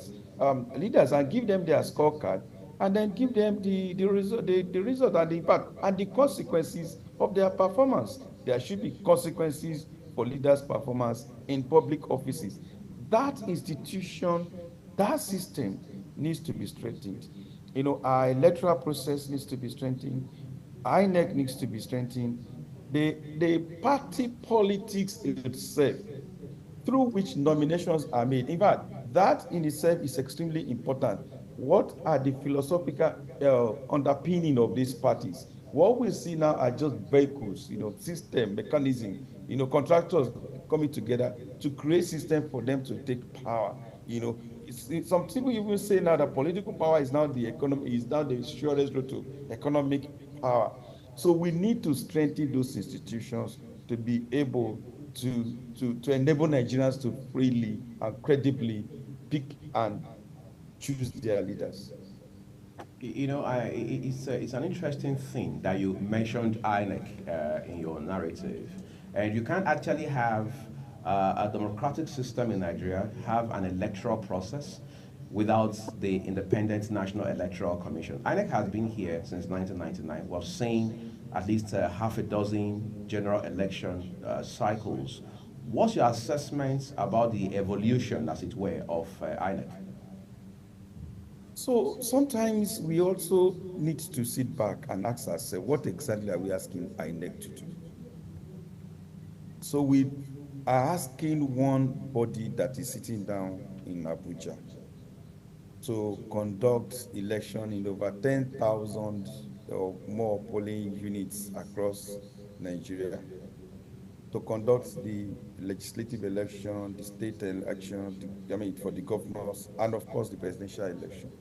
leaders and give them their scorecard, and then give them the result and the impact and the consequences of their performance. There should be consequences for leaders' performance in public offices. That institution, that system needs to be strengthened. Our electoral process needs to be strengthened. INEC needs to be strengthened. The party politics itself, through which nominations are made. In fact, that in itself is extremely important. What are the philosophical underpinning of these parties? What we see now are just vehicles, system, mechanism, contractors coming together to create system for them to take power. Some people even say now that political power is now the economy, is now the surest road to economic power. So we need to strengthen those institutions to be able to enable Nigerians to freely and credibly pick and choose their leaders. It's an interesting thing that you mentioned INEC in your narrative. And you can't actually have a democratic system in Nigeria, have an electoral process without the Independent National Electoral Commission. INEC has been here since 1999. We're saying at least half a dozen general election cycles. What's your assessment about the evolution, as it were, of INEC? So sometimes we also need to sit back and ask ourselves, what exactly are we asking INEC to do? So we are asking one body that is sitting down in Abuja to conduct election in over 10,000 or more polling units across Nigeria, to conduct the legislative election, the state election, for the governors, and of course the presidential election.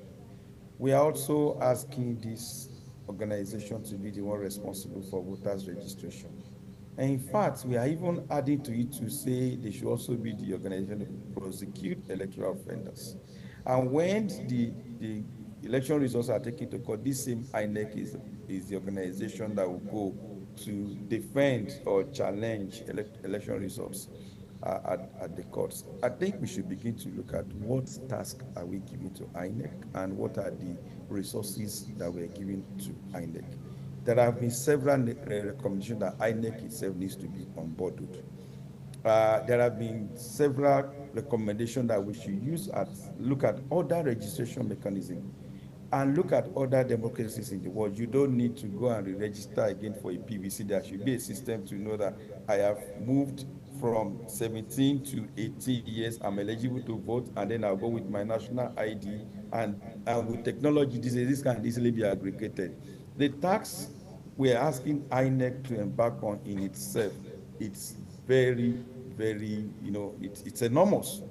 We are also asking this organization to be the one responsible for voters registration. And in fact, we are even adding to it to say they should also be the organization to prosecute electoral offenders. And when the election results are taken to court, this same INEC is the organization that will go to defend or challenge election results at the courts. I think we should begin to look at what task are we giving to INEC and what are the resources that we're giving to INEC. There have been several recommendations that INEC itself needs to be on board with. There have been several recommendations that we should look at other registration mechanisms and look at other democracies in the world. You don't need to go and re-register again for a PVC. There should be a system to know that I have moved from 17 to 18 years, I'm eligible to vote, and then I'll go with my national ID. And with technology, this can easily be aggregated. The tax we're asking INEC to embark on in itself, it's very, very, it's enormous.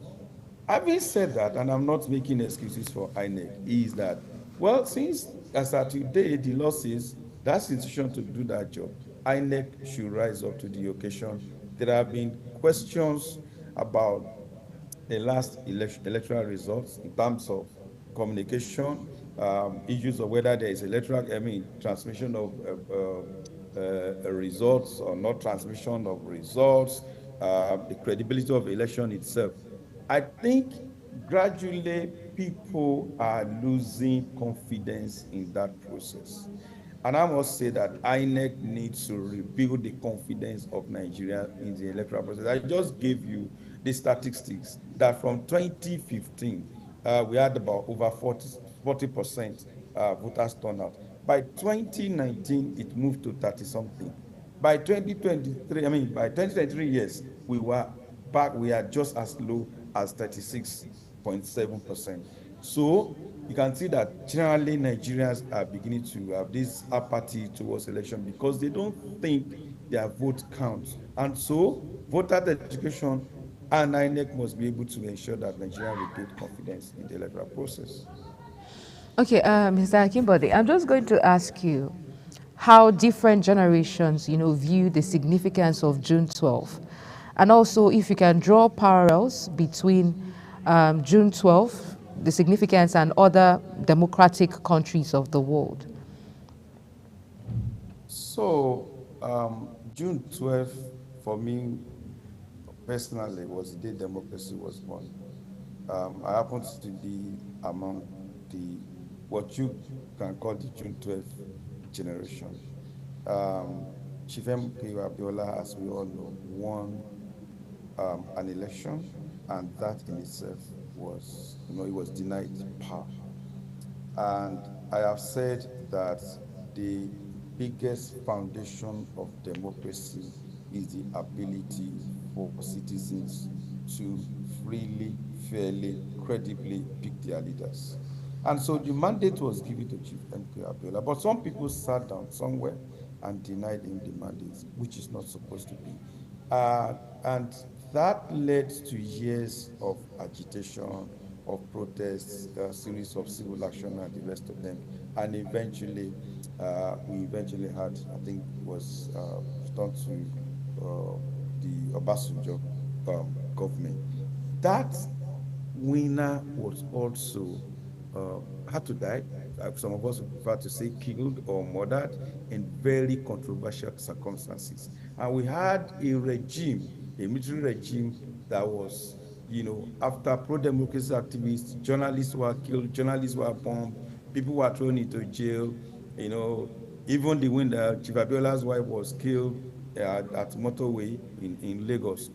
Having said that, and I'm not making excuses for INEC, is that, well, since as of today, the law says that's the institution to do that job, INEC should rise up to the occasion. There have been questions about the last electoral results in terms of communication, issues of whether there is transmission of results or not transmission of results, the credibility of the election itself. I think gradually people are losing confidence in that process. And I must say that INEC needs to rebuild the confidence of Nigeria in the electoral process. I just gave you the statistics that from 2015, we had about over 40% voters turnout. By 2019, it moved to 30-something. By 2023, yes, we are just as low as 36.7%. So you can see that generally Nigerians are beginning to have this apathy towards election because they don't think their vote counts. And so voter education and INEC must be able to ensure that Nigerians rebuild confidence in the electoral process. Okay, Mr. Akimbode, I'm just going to ask you how different generations, view the significance of June 12th. And also if you can draw parallels between June 12th, the significance, and other democratic countries of the world. So, June 12th, for me, personally, was the day democracy was born. I happen to be among what you can call the June 12th generation. Chief M.K. Abiola, as we all know, won an election, and that in itself was, he was denied power. And I have said that the biggest foundation of democracy is the ability for citizens to freely, fairly, credibly pick their leaders. And so the mandate was given to Chief M.K. Abiola, but some people sat down somewhere and denied him the mandate, which is not supposed to be. And that led to years of agitation, of protests, a series of civil action and the rest of them. And eventually, we had, I think it was done to the Obasanjo government. That winner was also had to die. Some of us would prefer to say killed or murdered in very controversial circumstances. And we had a military regime that was, after pro-democracy activists, journalists were killed, journalists were bombed, people were thrown into jail, Even the when Chief Abiola's wife was killed at motorway in Lagos,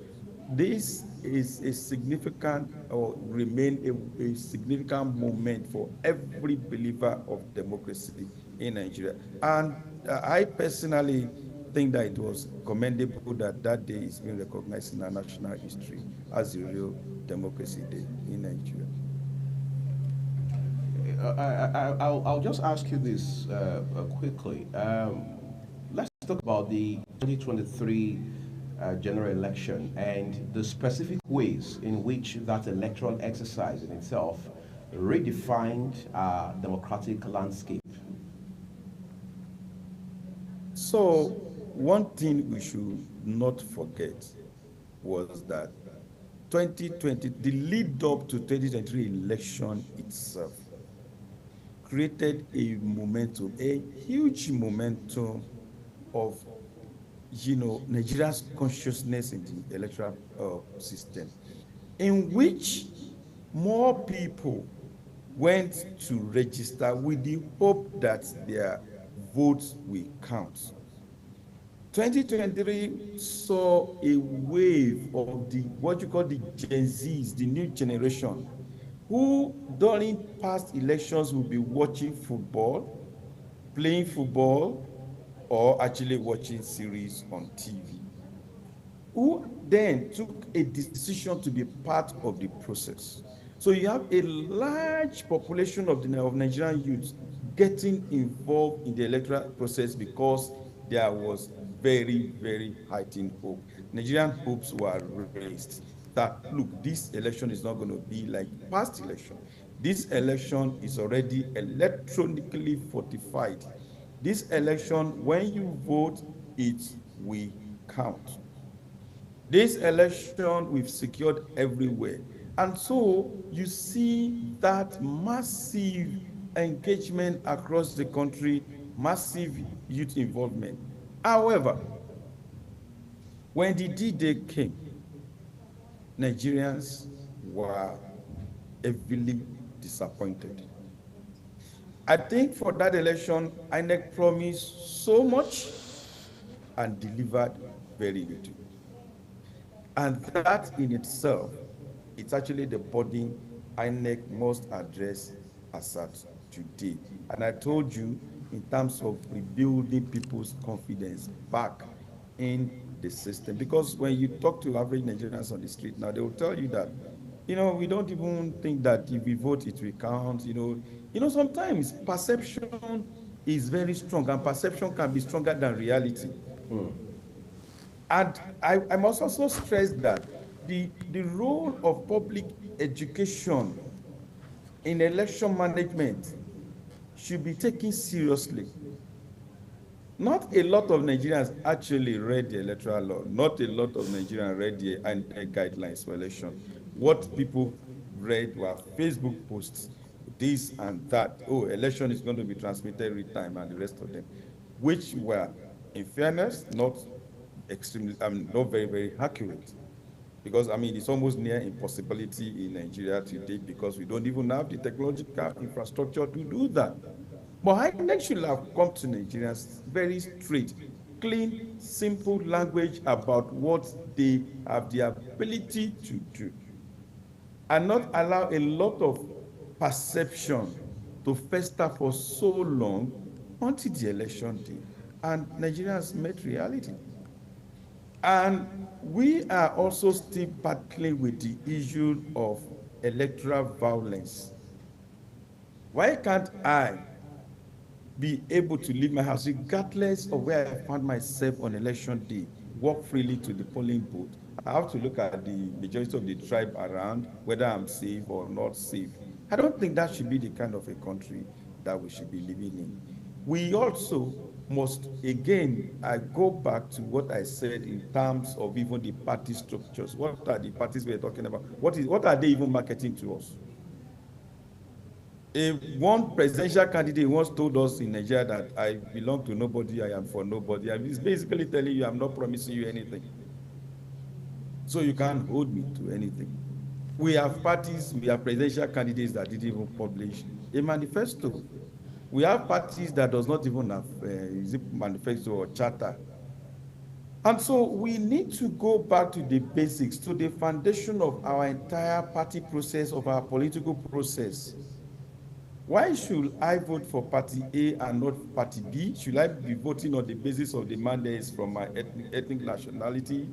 this is a significant or remain a significant moment for every believer of democracy in Nigeria. And I personally think that it was commendable that that day is being recognized in our national history as a real democracy day in Nigeria. I'll just ask you this quickly. Let's talk about the 2023 general election and the specific ways in which that electoral exercise in itself redefined our democratic landscape. So one thing we should not forget was that 2020, the lead up to 2023 election itself created a momentum, a huge momentum of, Nigeria's consciousness in the electoral system, in which more people went to register with the hope that their votes will count. 2023 saw a wave of what you call the Gen Zs, the new generation, who during past elections will be watching football, playing football, or actually watching series on TV, who then took a decision to be part of the process. So you have a large population of Nigerian youths getting involved in the electoral process because there was very, very heightened hope. Nigerian hopes were raised that, look, this election is not going to be like past election. This election is already electronically fortified. This election, when you vote, it will count. This election we've secured everywhere. And so you see that massive engagement across the country, massive youth involvement. However, when the D-Day came, Nigerians were heavily disappointed. I think for that election, INEC promised so much and delivered very little. And that in itself, it's actually the burden INEC must address as at today. And I told you, in terms of rebuilding people's confidence back in the system. Because when you talk to average Nigerians on the street now, they will tell you that, we don't even think that if we vote, it will count. Sometimes perception is very strong, and perception can be stronger than reality. And I must also stress that the role of public education in election management should be taken seriously. Not a lot of Nigerians actually read the electoral law. Not a lot of Nigerians read the guidelines for election. What people read were Facebook posts, this and that. Oh, election is going to be transmitted every time, and the rest of them, which were, in fairness, not extremely, not very, very accurate. Because, it's almost near impossibility in Nigeria today because we don't even have the technological infrastructure to do that. But INEC should have come to Nigerians very straight, clean, simple language about what they have the ability to do, and not allow a lot of perception to fester for so long until the election day. And Nigerians met reality. And we are also still battling with the issue of electoral violence. Why can't I be able to leave my house regardless of where I found myself on election day, walk freely to the polling booth? I have to look at the majority of the tribe around, whether I'm safe or not safe. I don't think that should be the kind of a country that we should be living in. We also must, again, I go back to what I said in terms of even the party structures. What are the parties we're talking about? What are they even marketing to us? One presidential candidate once told us in Nigeria that I belong to nobody, I am for nobody. He's basically telling you, I'm not promising you anything. So you can't hold me to anything. We have parties, we have presidential candidates that didn't even publish a manifesto. We have parties that does not even have is it manifesto or charter. And so we need to go back to the basics, to the foundation of our entire party process, of our political process. Why should I vote for party A and not party B? Should I be voting on the basis of the mandates from my ethnic nationality,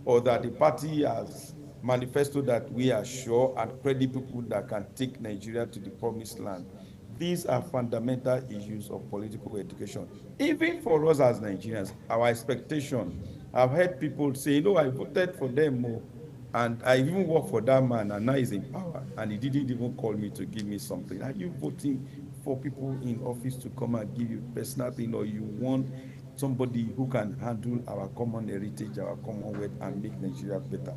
or that the party has manifesto that we are sure and credible people that can take Nigeria to the promised land? These are fundamental issues of political education. Even for us as Nigerians, our expectation, I've heard people say, no, I voted for them more, and I even worked for that man, and now he's in power, and he didn't even call me to give me something. Are you voting for people in office to come and give you personal thing, or you want somebody who can handle our common heritage, our commonwealth, and make Nigeria better?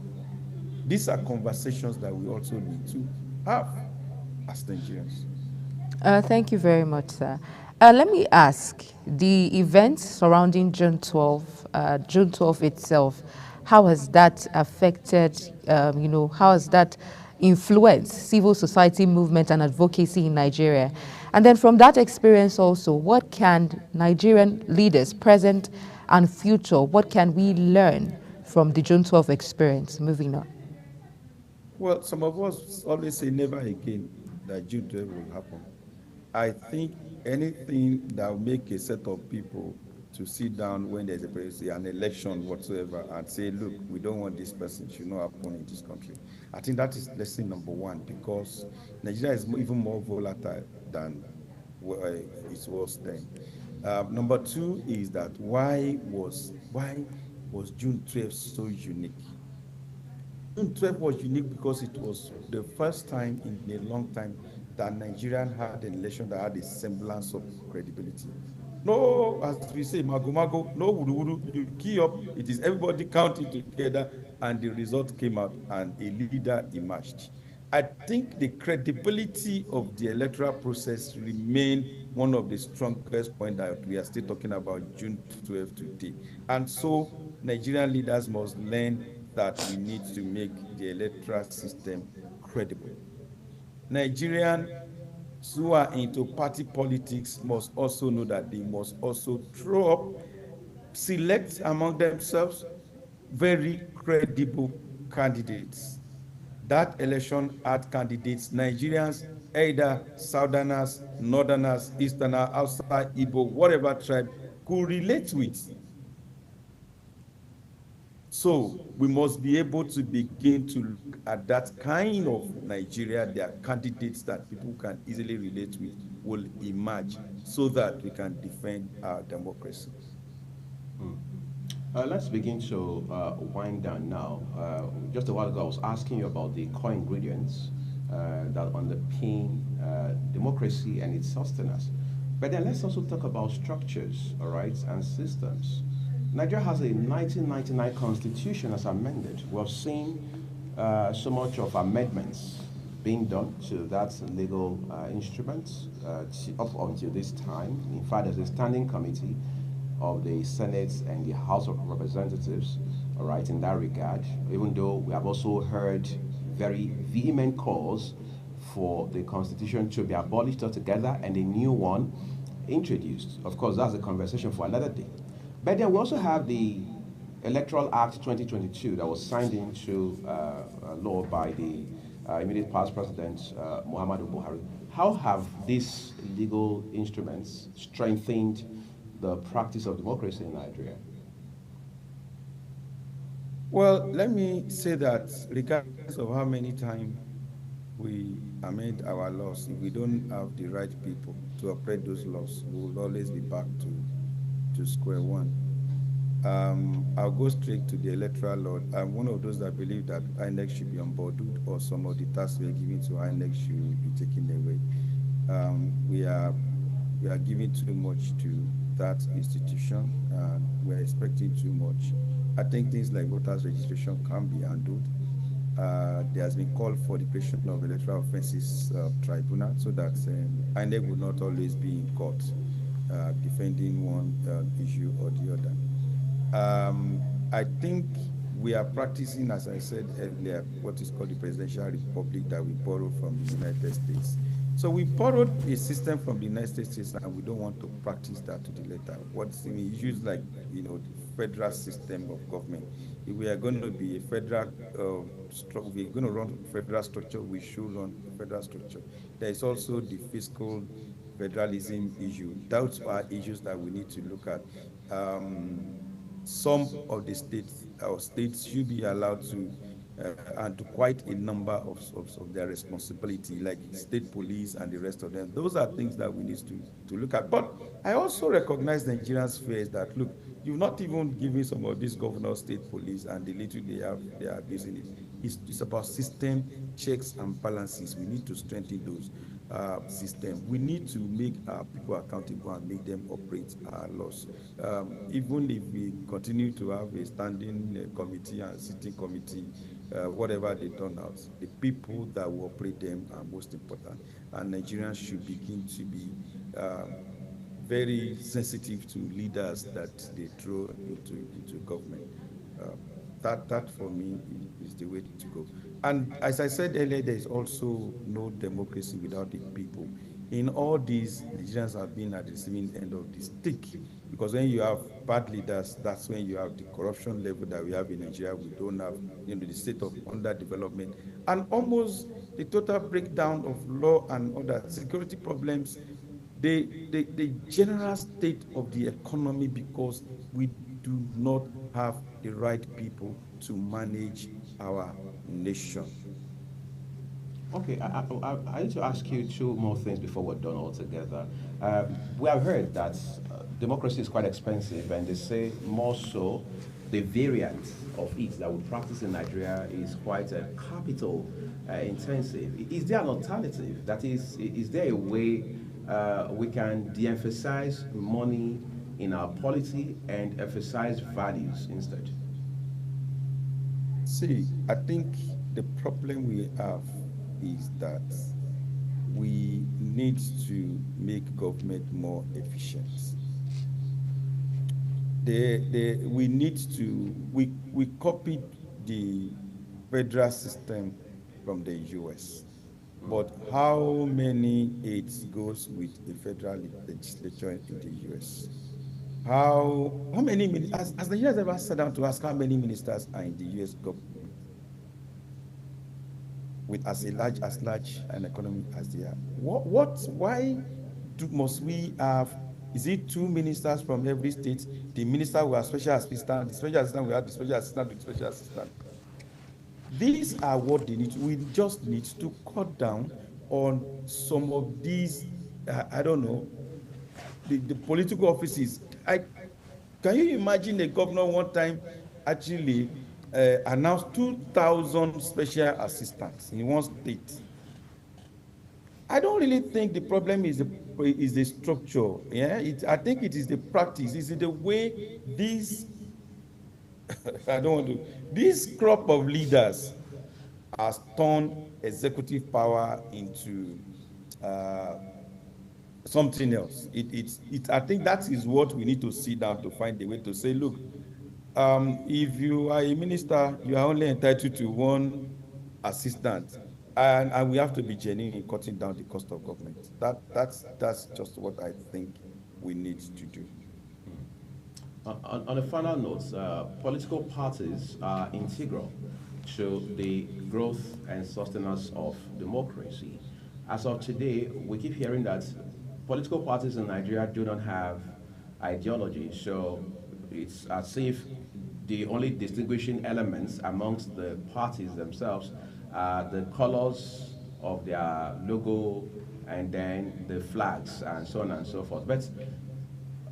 These are conversations that we also need to have as Nigerians. Thank you very much, sir. Let me ask, the events surrounding June 12 itself, how has that affected, how has that influenced civil society movement and advocacy in Nigeria? And then from that experience also, what can Nigerian leaders, present and future, what can we learn from the June 12 experience? Moving on. Well, some of us always say never again that June 12 will happen. I think anything that will make a set of people to sit down when there's an election whatsoever and say, look, we don't want this person, should not happen in this country. I think that is lesson number one, because Nigeria is even more volatile than it was then. Number two is that why was June 12 so unique? June 12 was unique because it was the first time in a long time that Nigeria had an election that had a semblance of credibility. No, as we say, mago, no wudu, you key up, it is everybody counting together, and the result came out and a leader emerged. I think the credibility of the electoral process remained one of the strongest points that we are still talking about June 12 today. And so Nigerian leaders must learn that we need to make the electoral system credible. Nigerians who are into party politics must also know that they must also select among themselves very credible candidates. That election had candidates, Nigerians, either Southerners, Northerners, Easterners, outside Igbo, whatever tribe, could relate with. So we must be able to begin to look at that kind of Nigeria. There are candidates that people can easily relate with will emerge so that we can defend our democracy. Let's begin to wind down now. Just a while ago, I was asking you about the core ingredients that underpin democracy and its sustenance. But then let's also talk about structures, all right, and systems. Nigeria has a 1999 constitution as amended. We've seen so much of amendments being done to that legal instrument up until this time. In fact, there's a standing committee of the Senate and the House of Representatives, all right, in that regard, even though we have also heard very vehement calls for the constitution to be abolished altogether and a new one introduced. Of course, that's a conversation for another day. But then we also have the Electoral Act 2022 that was signed into law by the immediate past president, Muhammadu Buhari. How have these legal instruments strengthened the practice of democracy in Nigeria? Well, let me say that regardless of how many times we amend our laws, if we don't have the right people to operate those laws, we will always be back to square one. I'll go straight to the electoral law. I'm one of those that believe that INEC should be unbundled, or some of the tasks we are giving to INEC should be taken away. We are giving too much to that institution, and we're expecting too much. I think things like voters registration can be handled. There has been called for the creation of electoral offenses tribunal, so that INEC will not always be in court defending one issue or the other. I think we are practicing, as I said earlier, what is called the presidential republic that we borrowed from the United States. So we borrowed a system from the United States, and we don't want to practice that to the letter. What's in issues like, the federal system of government. If we are going to be a federal, we're going to run federal structure, we should run a federal structure. There is also the fiscal federalism issue. Those are issues that we need to look at. Some of the states, our states should be allowed to and to quite a number of their responsibility, like state police and the rest of them. Those are things that we need to look at. But I also recognize Nigerians' fears that, look, you've not even given some of these governor state police and the little they are abusing it. It's about system checks and balances. We need to strengthen those systems. We need to make our people accountable and make them operate our laws. Even if we continue to have a standing committee and sitting committee, whatever they turn out, the people that will operate them are most important. And Nigerians should begin to be very sensitive to leaders that they throw into government. That for me is the way to go. And as I said earlier, there is also no democracy without the people. In all these, Nigerians have been at the receiving end of the stick, because when you have bad leaders, that's when you have the corruption level that we have in Nigeria. We don't have, the state of underdevelopment, and almost the total breakdown of law and other security problems, the general state of the economy, because we do not have the right people to manage our nation. Okay, I need to ask you two more things before we're done altogether. We have heard that democracy is quite expensive, and they say more so the variant of it that we practice in Nigeria is quite capital intensive. Is there an alternative? That is there a way we can de-emphasize money in our polity and emphasize values instead? See, I think the problem we have is that we need to make government more efficient. We need to, we copied the federal system from the US. But how many aids goes with the federal legislature in the US? How many, has the US ever sat down to ask how many ministers are in the US government? With as large an economy as they are. Why must we have, is it 2 ministers from every state? The minister will have special assistant, the special assistant will have the special assistant with special assistant. These are what they need. We just need to cut down on some of these, I don't know, the political offices. Can you imagine a governor one time actually announced 2,000 special assistants in one state? I don't really think the problem is the structure. Yeah, I think it is the practice. Is it the way these I don't want to. This crop of leaders has turned executive power into something else. I think that is what we need to sit down to find a way to say, look, if you are a minister, you are only entitled to 1 assistant, and we have to be genuine in cutting down the cost of government. That's just what I think we need to do. On a final note, political parties are integral to the growth and sustenance of democracy. As of today, we keep hearing that political parties in Nigeria do not have ideology, so it's as if the only distinguishing elements amongst the parties themselves are the colors of their logo and then the flags and so on and so forth. But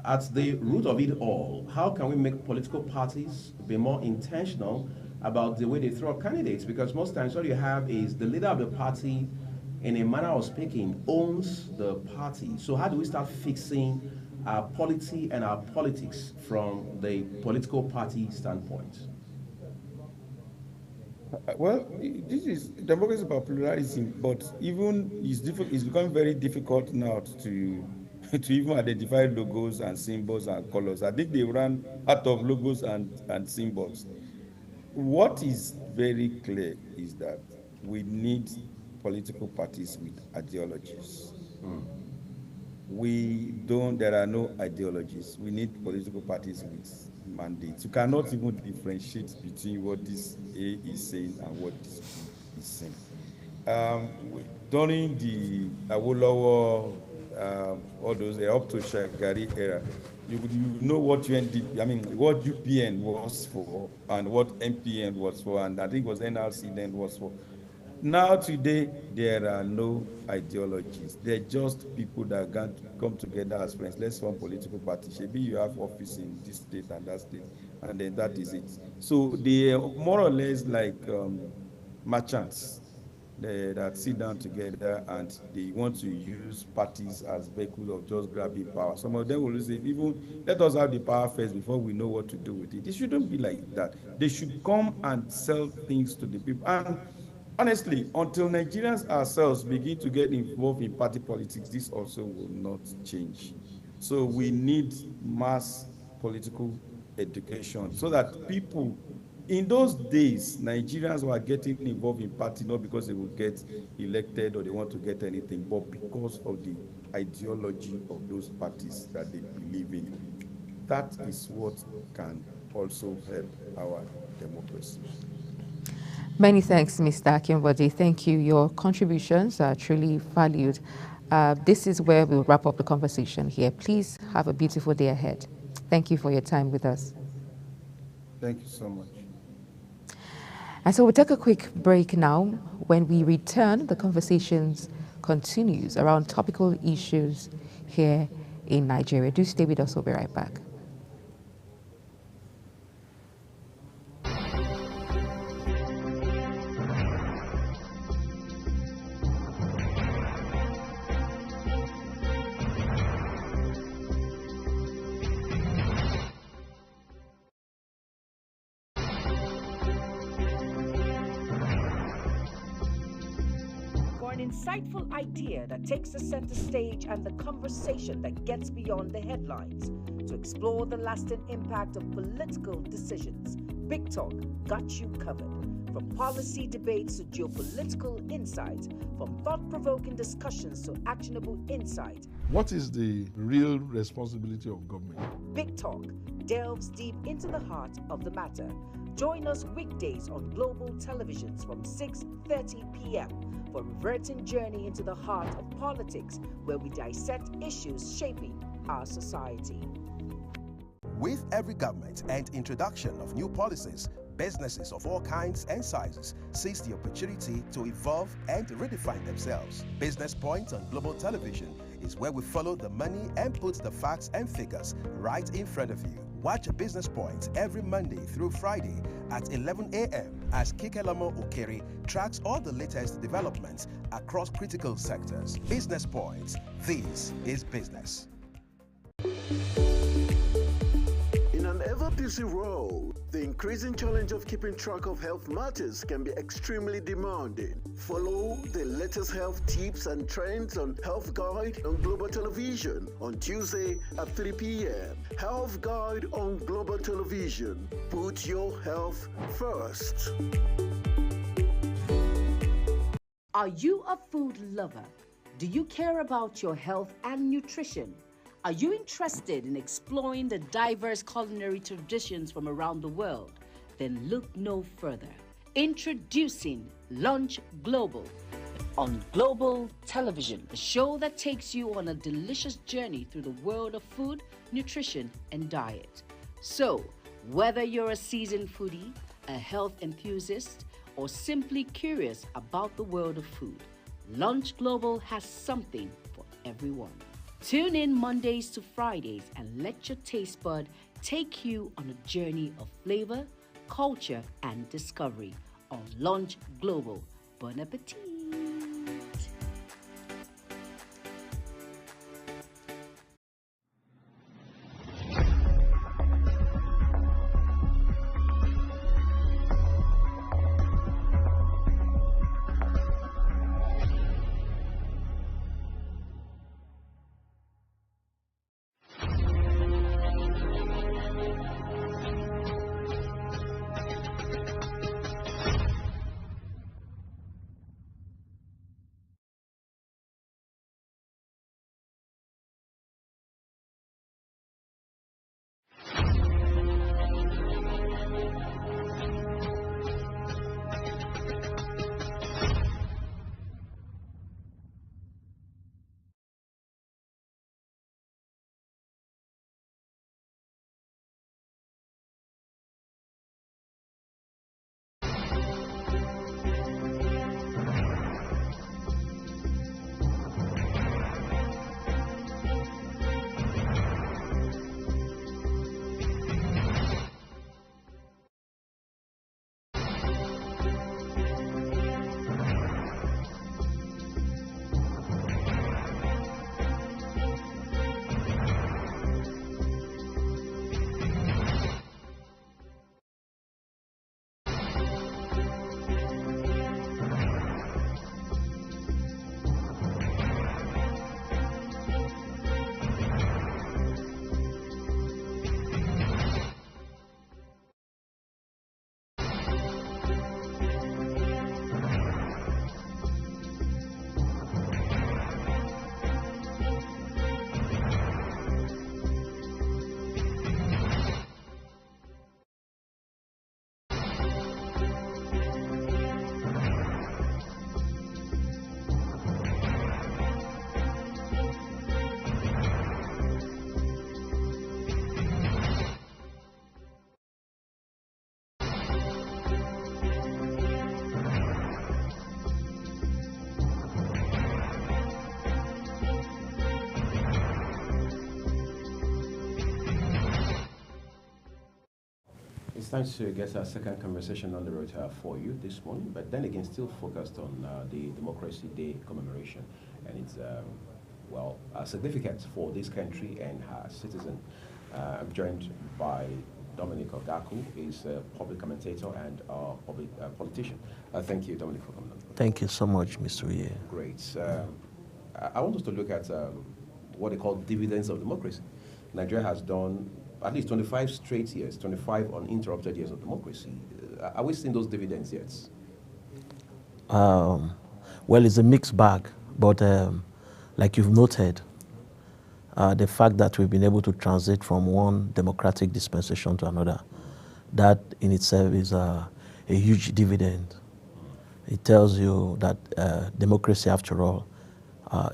at the root of it all, how can we make political parties be more intentional about the way they throw up candidates? Because most times what you have is the leader of the party, in a manner of speaking, owns the party. So how do we start fixing our polity and our politics from the political party standpoint? Well, this is democracy about pluralism, but even it's becoming very difficult now to even identify logos and symbols and colors. I think they ran out of logos and symbols. What is very clear is that we need political parties with ideologies. There are no ideologies. We need political parties with mandates. You cannot even differentiate between what this A is saying and what this B is saying. During the Awolowo, all those up to Shagari era, you know what what UPN was for and what MPN was for, and I think it was NRC then was for. Now today, there are no ideologies. They're just people that come together as friends. Let's form political party. Maybe you have office in this state and that state, and then that is it. So they are more or less like merchants that sit down together and they want to use parties as vehicles of just grabbing power. Some of them will say, even let us have the power first before we know what to do with it. It shouldn't be like that. They should come and sell things to the people. And honestly, until Nigerians ourselves begin to get involved in party politics, this also will not change. So we need mass political education so that people, in those days, Nigerians were getting involved in party not because they will get elected or they want to get anything, but because of the ideology of those parties that they believe in. That is what can also help our democracy. Many thanks, Mr. Akinbode. Thank you. Your contributions are truly valued. This is where we'll wrap up the conversation here. Please have a beautiful day ahead. Thank you for your time with us. Thank you so much. And so we'll take a quick break now. When we return, the conversations continues around topical issues here in Nigeria. Do stay with us. We'll be right back. Insightful idea that takes the center stage and the conversation that gets beyond the headlines to explore the lasting impact of political decisions. Big Talk got you covered. From policy debates to geopolitical insights, from thought-provoking discussions to actionable insight. What is the real responsibility of government? Big Talk delves deep into the heart of the matter. Join us weekdays on global televisions from 6:30 p.m. for a reverting journey into the heart of politics, where we dissect issues shaping our society. With every government and introduction of new policies, businesses of all kinds and sizes seize the opportunity to evolve and redefine themselves. Business Point on global television is where we follow the money and put the facts and figures right in front of you. Watch Business Point every Monday through Friday at 11 a.m. as Kikelamo Okeri tracks all the latest developments across critical sectors. Business Point. This is business. In an ever-busy world, the increasing challenge of keeping track of health matters can be extremely demanding. Follow the latest health tips and trends on Health Guide on Global Television on Tuesday at 3 p.m. Health Guide on Global Television. Put your health first. Are you a food lover? Do you care about your health and nutrition? Are you interested in exploring the diverse culinary traditions from around the world? Then look no further. Introducing Lunch Global on Global Television, a show that takes you on a delicious journey through the world of food, nutrition, and diet. So, whether you're a seasoned foodie, a health enthusiast, or simply curious about the world of food, Lunch Global has something for everyone. Tune in Mondays to Fridays and let your taste bud take you on a journey of flavor, culture, and discovery on Lunch Global. Bon appetit! It's time to get our second conversation on the road for you this morning, but then again, still focused on the Democracy Day commemoration, and it's significant for this country and her citizen. I'm joined by Dominic Ogaku. He's a public commentator and public politician. Thank you, Dominic, for coming on. Thank you so much, Mr. Uye. Great. I want us to look at what they call dividends of democracy. Nigeria has done at least 25 straight years, 25 uninterrupted years of democracy. Are we seeing those dividends yet? Well, it's a mixed bag, but like you've noted, the fact that we've been able to transit from one democratic dispensation to another, that in itself is a huge dividend. It tells you that democracy, after all,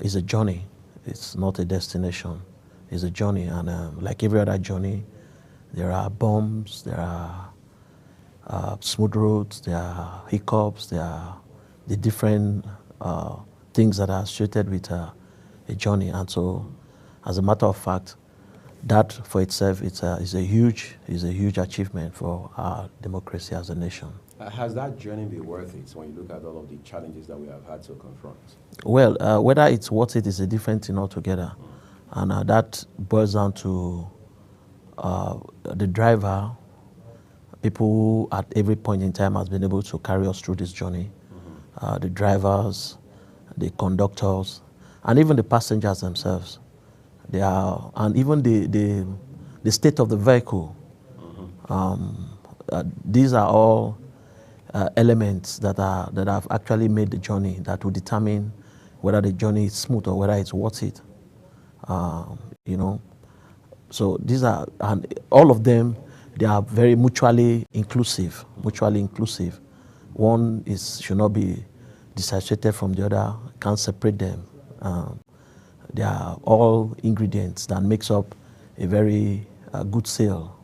is a journey. It's not a destination. It's a journey, and like every other journey, there are bumps, there are smooth roads, there are hiccups, there are the different things that are associated with a journey. And so, as a matter of fact, that for itself is a huge achievement for our democracy as a nation. Has that journey been worth it when you look at all of the challenges that we have had to confront? Well, whether it's worth it is a different thing altogether. And that boils down to the driver, people who at every point in time has been able to carry us through this journey, the drivers, the conductors, and even the passengers themselves. And even the state of the vehicle. These are all elements that have actually made the journey, that will determine whether the journey is smooth or whether it's worth it. So these are, and all of them, they are very mutually inclusive. One should not be dissociated from the other, can't separate them. They are all ingredients that makes up a very good sail.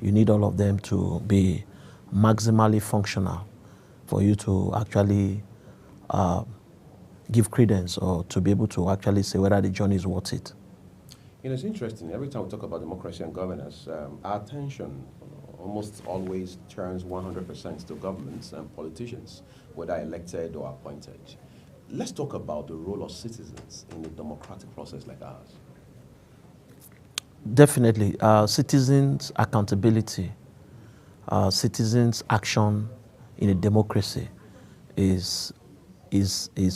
You need all of them to be maximally functional for you to actually give credence or to be able to actually say whether the journey is worth it. You know, it's interesting. Every time we talk about democracy and governance, our attention almost always turns 100% to governments and politicians, whether elected or appointed. Let's talk about the role of citizens in a democratic process like ours. Definitely. Citizens' accountability, citizens' action in a democracy is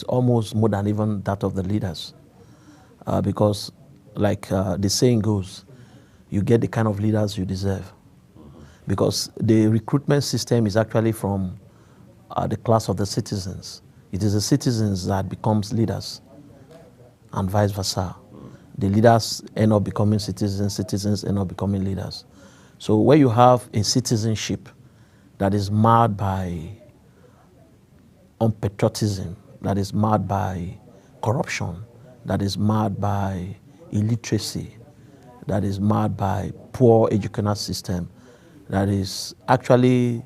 almost more than even that of the leaders. Because like the saying goes, you get the kind of leaders you deserve. Because the recruitment system is actually from the class of the citizens. It is the citizens that becomes leaders and vice versa. The leaders end up becoming citizens, citizens end up becoming leaders. So where you have a citizenship that is marred by unpatriotism, that is marred by corruption, that is marred by illiteracy, that is marred by poor educational system, that is actually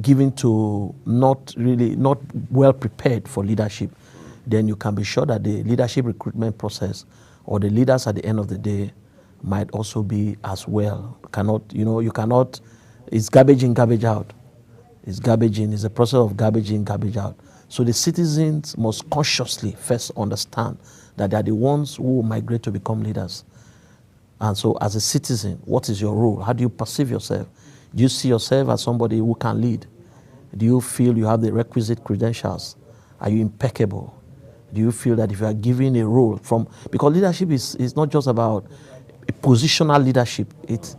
given to not well prepared for leadership, then you can be sure that the leadership recruitment process or the leaders at the end of the day might also be as well. You cannot, it's garbage in, garbage out. It's garbage in, it's a process of garbage in, garbage out. So the citizens must consciously first understand that they are the ones who will migrate to become leaders. And so as a citizen, what is your role? How do you perceive yourself? Do you see yourself as somebody who can lead? Do you feel you have the requisite credentials? Are you impeccable? Do you feel that if you are given a role because leadership is not just about a positional leadership. It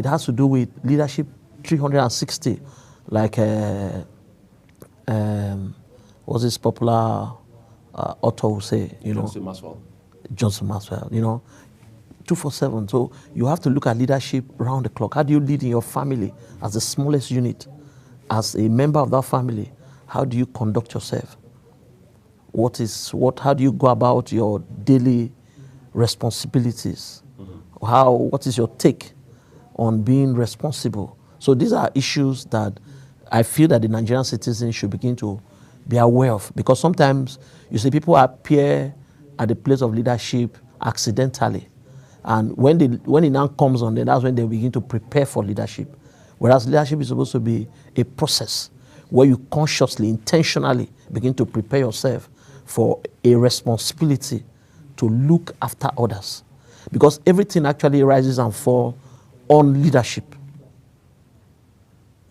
has to do with leadership 360. Like what's this popular author who say, Johnson Maxwell, 247. So you have to look at leadership round the clock. How do you lead in your family as the smallest unit? As a member of that family, how do you conduct yourself? How do you go about your daily responsibilities? What is your take on being responsible? So these are issues that I feel that the Nigerian citizens should begin to be aware of, because sometimes you see people appear at the place of leadership accidentally, and when it now comes on, then that's when they begin to prepare for leadership. Whereas leadership is supposed to be a process where you consciously, intentionally begin to prepare yourself for a responsibility to look after others. Because everything actually rises and falls on leadership.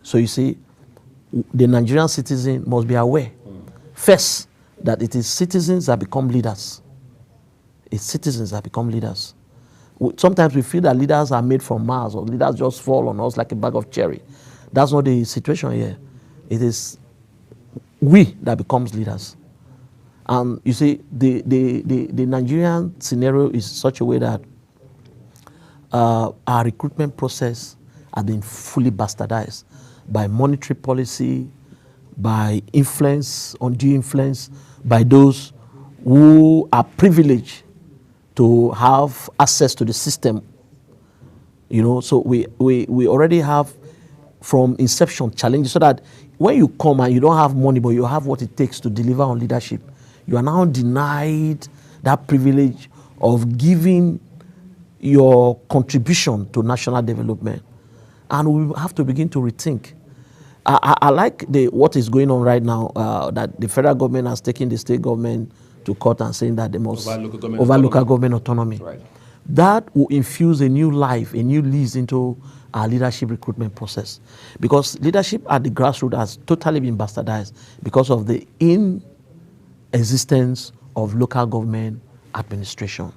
So you see, the Nigerian citizen must be aware, first, that it is citizens that become leaders. It's citizens that become leaders. Sometimes we feel that leaders are made from Mars, or leaders just fall on us like a bag of cherry. That's not the situation here. It is we that becomes leaders. And you see, the Nigerian scenario is such a way that our recruitment process has been fully bastardized by monetary policy, by influence, undue influence, by those who are privileged to have access to the system. You know, so we already have from inception challenges, so that when you come and you don't have money, but you have what it takes to deliver on leadership, you are now denied that privilege of giving your contribution to national development. And we have to begin to rethink. I like what is going on right now, that the federal government has taken the state government to court and saying that they must over local government autonomy. Right. That will infuse a new life, a new lease into our leadership recruitment process. Because leadership at the grassroots has totally been bastardized because of the inexistence of local government administration.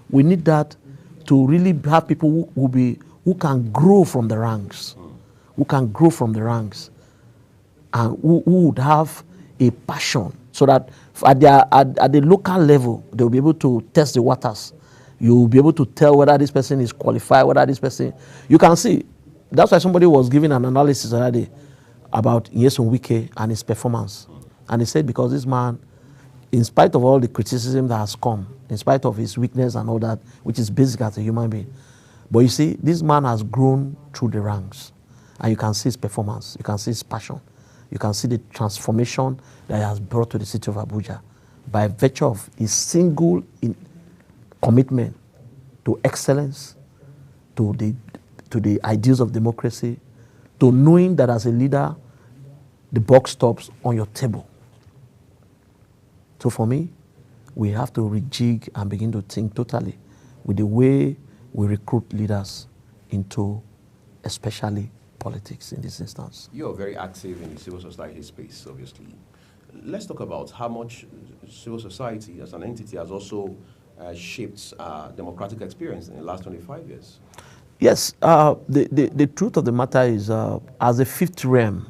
We need that to really have people who can grow from the ranks, and who would have a passion, so that at the local level, they'll be able to test the waters. You'll be able to tell whether this person is qualified, whether this person... You can see. That's why somebody was giving an analysis the other day about Nyesom Wike and his performance. And he said, because this man, in spite of all the criticism that has come, in spite of his weakness and all that, which is basic as a human being, but you see, this man has grown through the ranks. And you can see his performance. You can see his passion. You can see the transformation that he has brought to the city of Abuja by virtue of his single commitment to excellence, to the ideals of democracy, to knowing that as a leader, the buck stops on your table. So for me, we have to rejig and begin to think totally with the way we recruit leaders into especially politics in this instance. You're very active in the civil society space, obviously. Let's talk about how much civil society as an entity has also shaped democratic experience in the last 25 years. Yes, the truth of the matter is, as a fifth realm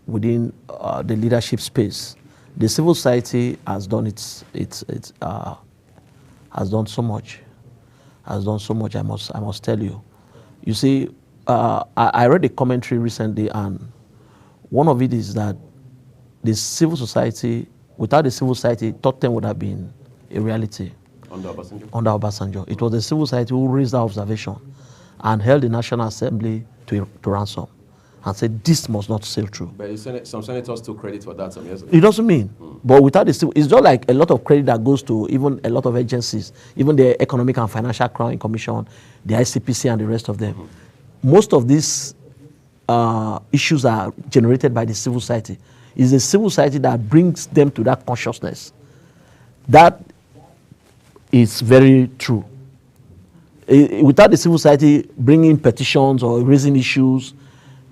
within the leadership space, the civil society has done has done so much. Has done so much. I must tell you. You see, I read a commentary recently, and one of it is that the civil society, without the civil society, top 10 would have been a reality. Under Obasanjo? Under Obasanjo. It was the civil society who raised that observation and held the National Assembly to ransom and said this must not sail through. But some senators took credit for that some years ago. It doesn't mean. But without the civil, it's just like a lot of credit that goes to even a lot of agencies, even the Economic and Financial Crime Commission, the ICPC and the rest of them. Most of these issues are generated by the civil society. It's the civil society that brings them to that consciousness. That is very true. Without the civil society bringing petitions or raising issues,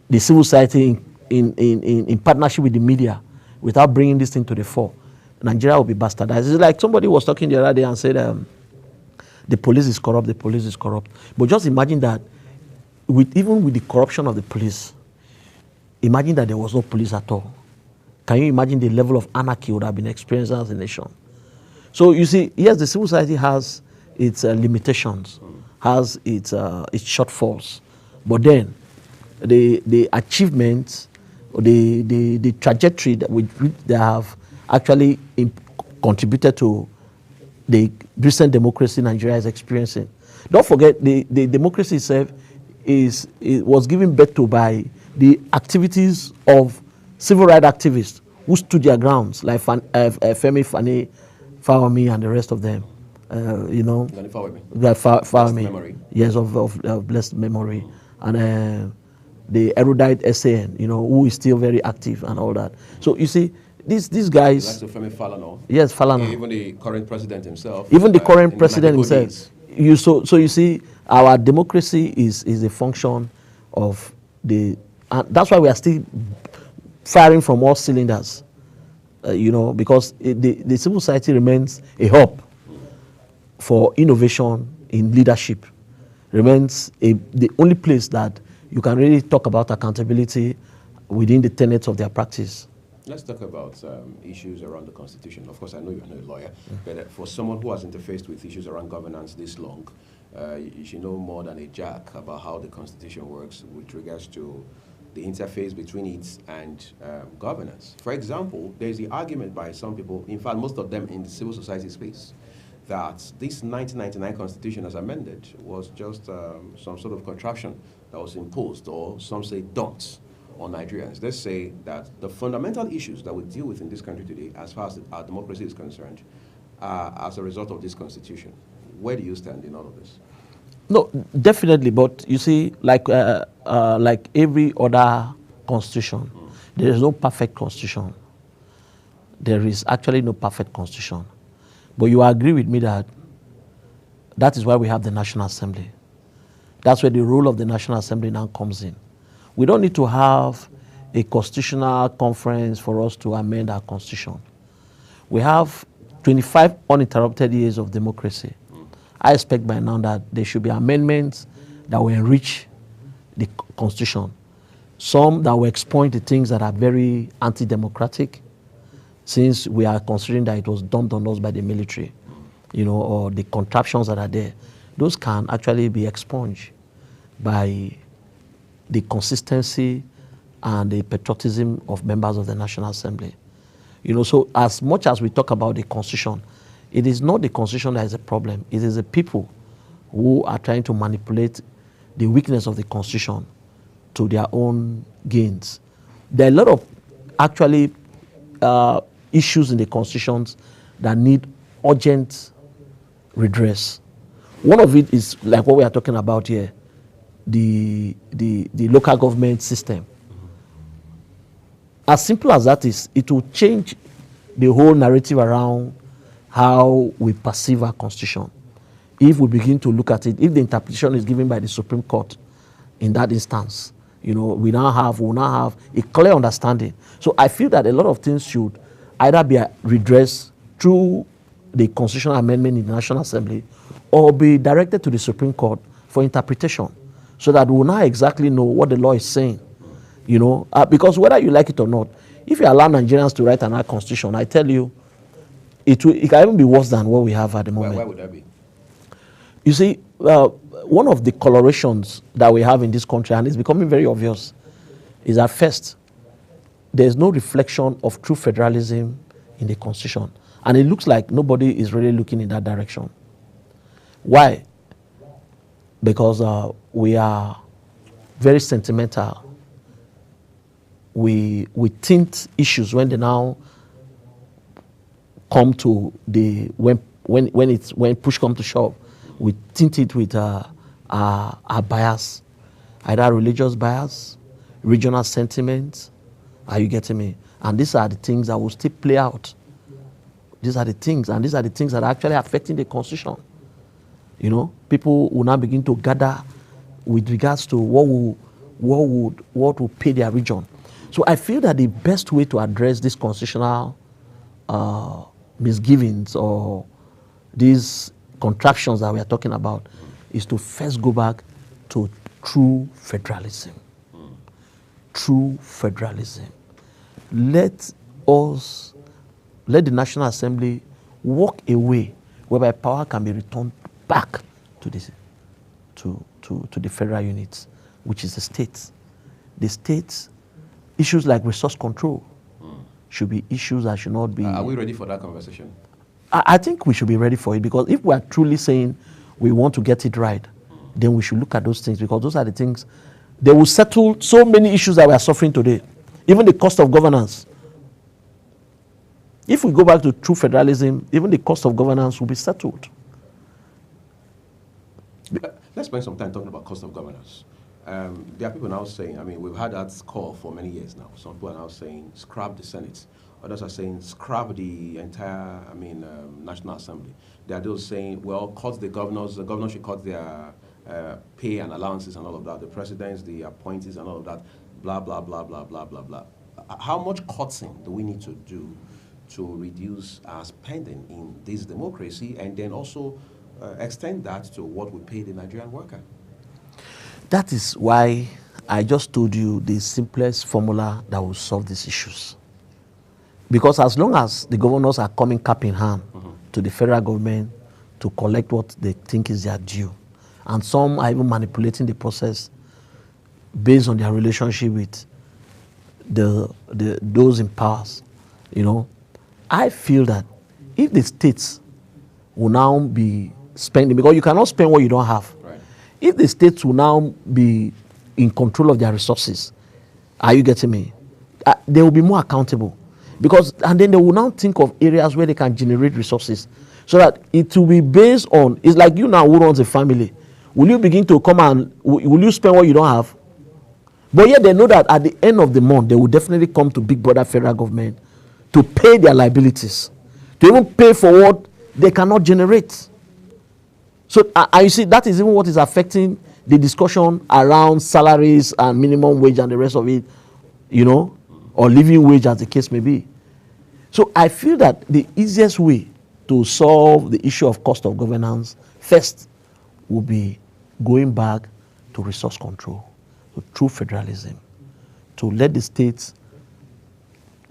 the civil society in partnership with the media, without bringing this thing to the fore, Nigeria will be bastardized. It's like somebody was talking the other day and said, the police is corrupt, the police is corrupt. But just imagine that, even with the corruption of the police, imagine that there was no police at all. Can you imagine the level of anarchy would have been experienced as a nation? So you see, yes, the civil society has its limitations, has its shortfalls, but then the achievements, the trajectory that they have actually contributed to the recent democracy Nigeria is experiencing. Don't forget, the democracy itself was given birth to by the activities of civil rights activists who stood their grounds, like Femi Fawami and the rest of them. Fawami, yes, of blessed memory, and the erudite SAN, who is still very active and all that. So you see, these guys. That's Femi Falana. Yes, Falana. Even the current president himself. Even the current president himself. So you see, our democracy is a function of that's why we are still firing from all cylinders. Because the civil society remains a hub for innovation in leadership. Remains the only place that you can really talk about accountability within the tenets of their practice. Let's talk about issues around the Constitution. Of course, I know you're not a lawyer, but for someone who has interfaced with issues around governance this long, you should know more than a jack about how the Constitution works with regards to the interface between it and governance. For example, there's the argument by some people, in fact, most of them in the civil society space, that this 1999 Constitution as amended was just some sort of contraption that was imposed, or some say dumped on Nigerians. Let's say that the fundamental issues that we deal with in this country today, as far as our democracy is concerned, are as a result of this Constitution. Where do you stand in all of this? No, definitely. But you see, like every other constitution, there is no perfect constitution. There is actually no perfect constitution. But you agree with me that that is why we have the National Assembly. That's where the role of the National Assembly now comes in. We don't need to have a constitutional conference for us to amend our constitution. We have 25 uninterrupted years of democracy. I expect by now that there should be amendments that will enrich the constitution. Some that will exploit the things that are very anti-democratic, since we are considering that it was dumped on us by the military, or the contraptions that are there. Those can actually be expunged by the consistency and the patriotism of members of the National Assembly. So as much as we talk about the Constitution, it is not the Constitution that is a problem. It is the people who are trying to manipulate the weakness of the Constitution to their own gains. There are a lot of actually issues in the Constitutions that need urgent redress. One of it is like what we are talking about here, the local government system. As simple as that is, it will change the whole narrative around how we perceive our Constitution. If we begin to look at it, if the interpretation is given by the Supreme Court in that instance, we now have a clear understanding. So I feel that a lot of things should either be redressed through the constitutional amendment in the National Assembly or be directed to the Supreme Court for interpretation, so that we will now exactly know what the law is saying. Because whether you like it or not, if you allow Nigerians to write another constitution, I tell you, it can even be worse than what we have at the moment. Why would that be? You see, one of the colorations that we have in this country, and it's becoming very obvious, is that first, there's no reflection of true federalism in the Constitution. And it looks like nobody is really looking in that direction. Why? Because we are very sentimental. We tint issues when they now come to when push comes to shove. We tint it with our bias, either religious bias, regional sentiments. Are you getting me? And these are the things that will still play out. These are the things, and these are the things that are actually affecting the Constitution. People will now begin to gather with regards to what will pay their region. So I feel that the best way to address these constitutional misgivings or these contraptions that we are talking about is to first go back to true federalism. True federalism. Let the National Assembly walk a way whereby power can be returned back to the federal units, which is the states. The states, issues like resource control should be issues that should not be... Are we ready for that conversation? I think we should be ready for it, because if we are truly saying we want to get it right, then we should look at those things, because those are the things they will settle so many issues that we are suffering today. Even the cost of governance. If we go back to true federalism, even the cost of governance will be settled. Let's spend some time talking about cost of governance. There are people now saying, I mean, we've had that call for many years now. Some people are now saying, scrap the Senate. Others are saying, scrap the entire, National Assembly. There are those saying, well, cut the governors should cut their pay and allowances and all of that, the presidents, the appointees and all of that, blah, blah, blah, blah, blah, blah, blah. How much cutting do we need to do to reduce our spending in this democracy, and then also extend that to what we pay the Nigerian worker? That is why I just told you the simplest formula that will solve these issues. Because as long as the governors are coming cap in hand to the federal government to collect what they think is their due, and some are even manipulating the process based on their relationship with those in powers, I feel that if the states will now be spending, because you cannot spend what you don't have. Right. If the states will now be in control of their resources, are you getting me? They will be more accountable. And then they will now think of areas where they can generate resources, so that it will be based on, it's like you now who runs a family. Will you begin to come and, will you spend what you don't have? But yet they know that at the end of the month, they will definitely come to big brother federal government to pay their liabilities, to even pay for what they cannot generate. So you see, that is even what is affecting the discussion around salaries and minimum wage and the rest of it, or living wage as the case may be. So I feel that the easiest way to solve the issue of cost of governance first will be going back to resource control, to true federalism, to let the states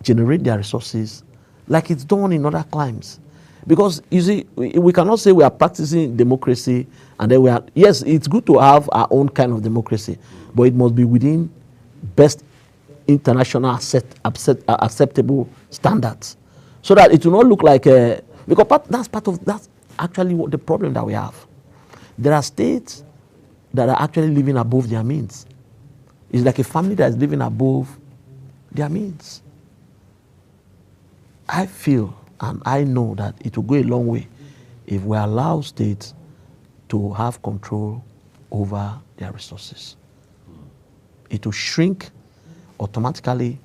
generate their resources like it's done in other climes. Because you see, we cannot say we are practicing democracy and then yes, it's good to have our own kind of democracy, but it must be within best international acceptable standards, so that it will not look like because that's actually what the problem that we have. There are states that are actually living above their means. It's like a family that is living above their means. I feel and I know that it will go a long way if we allow states to have control over their resources. It will shrink automatically.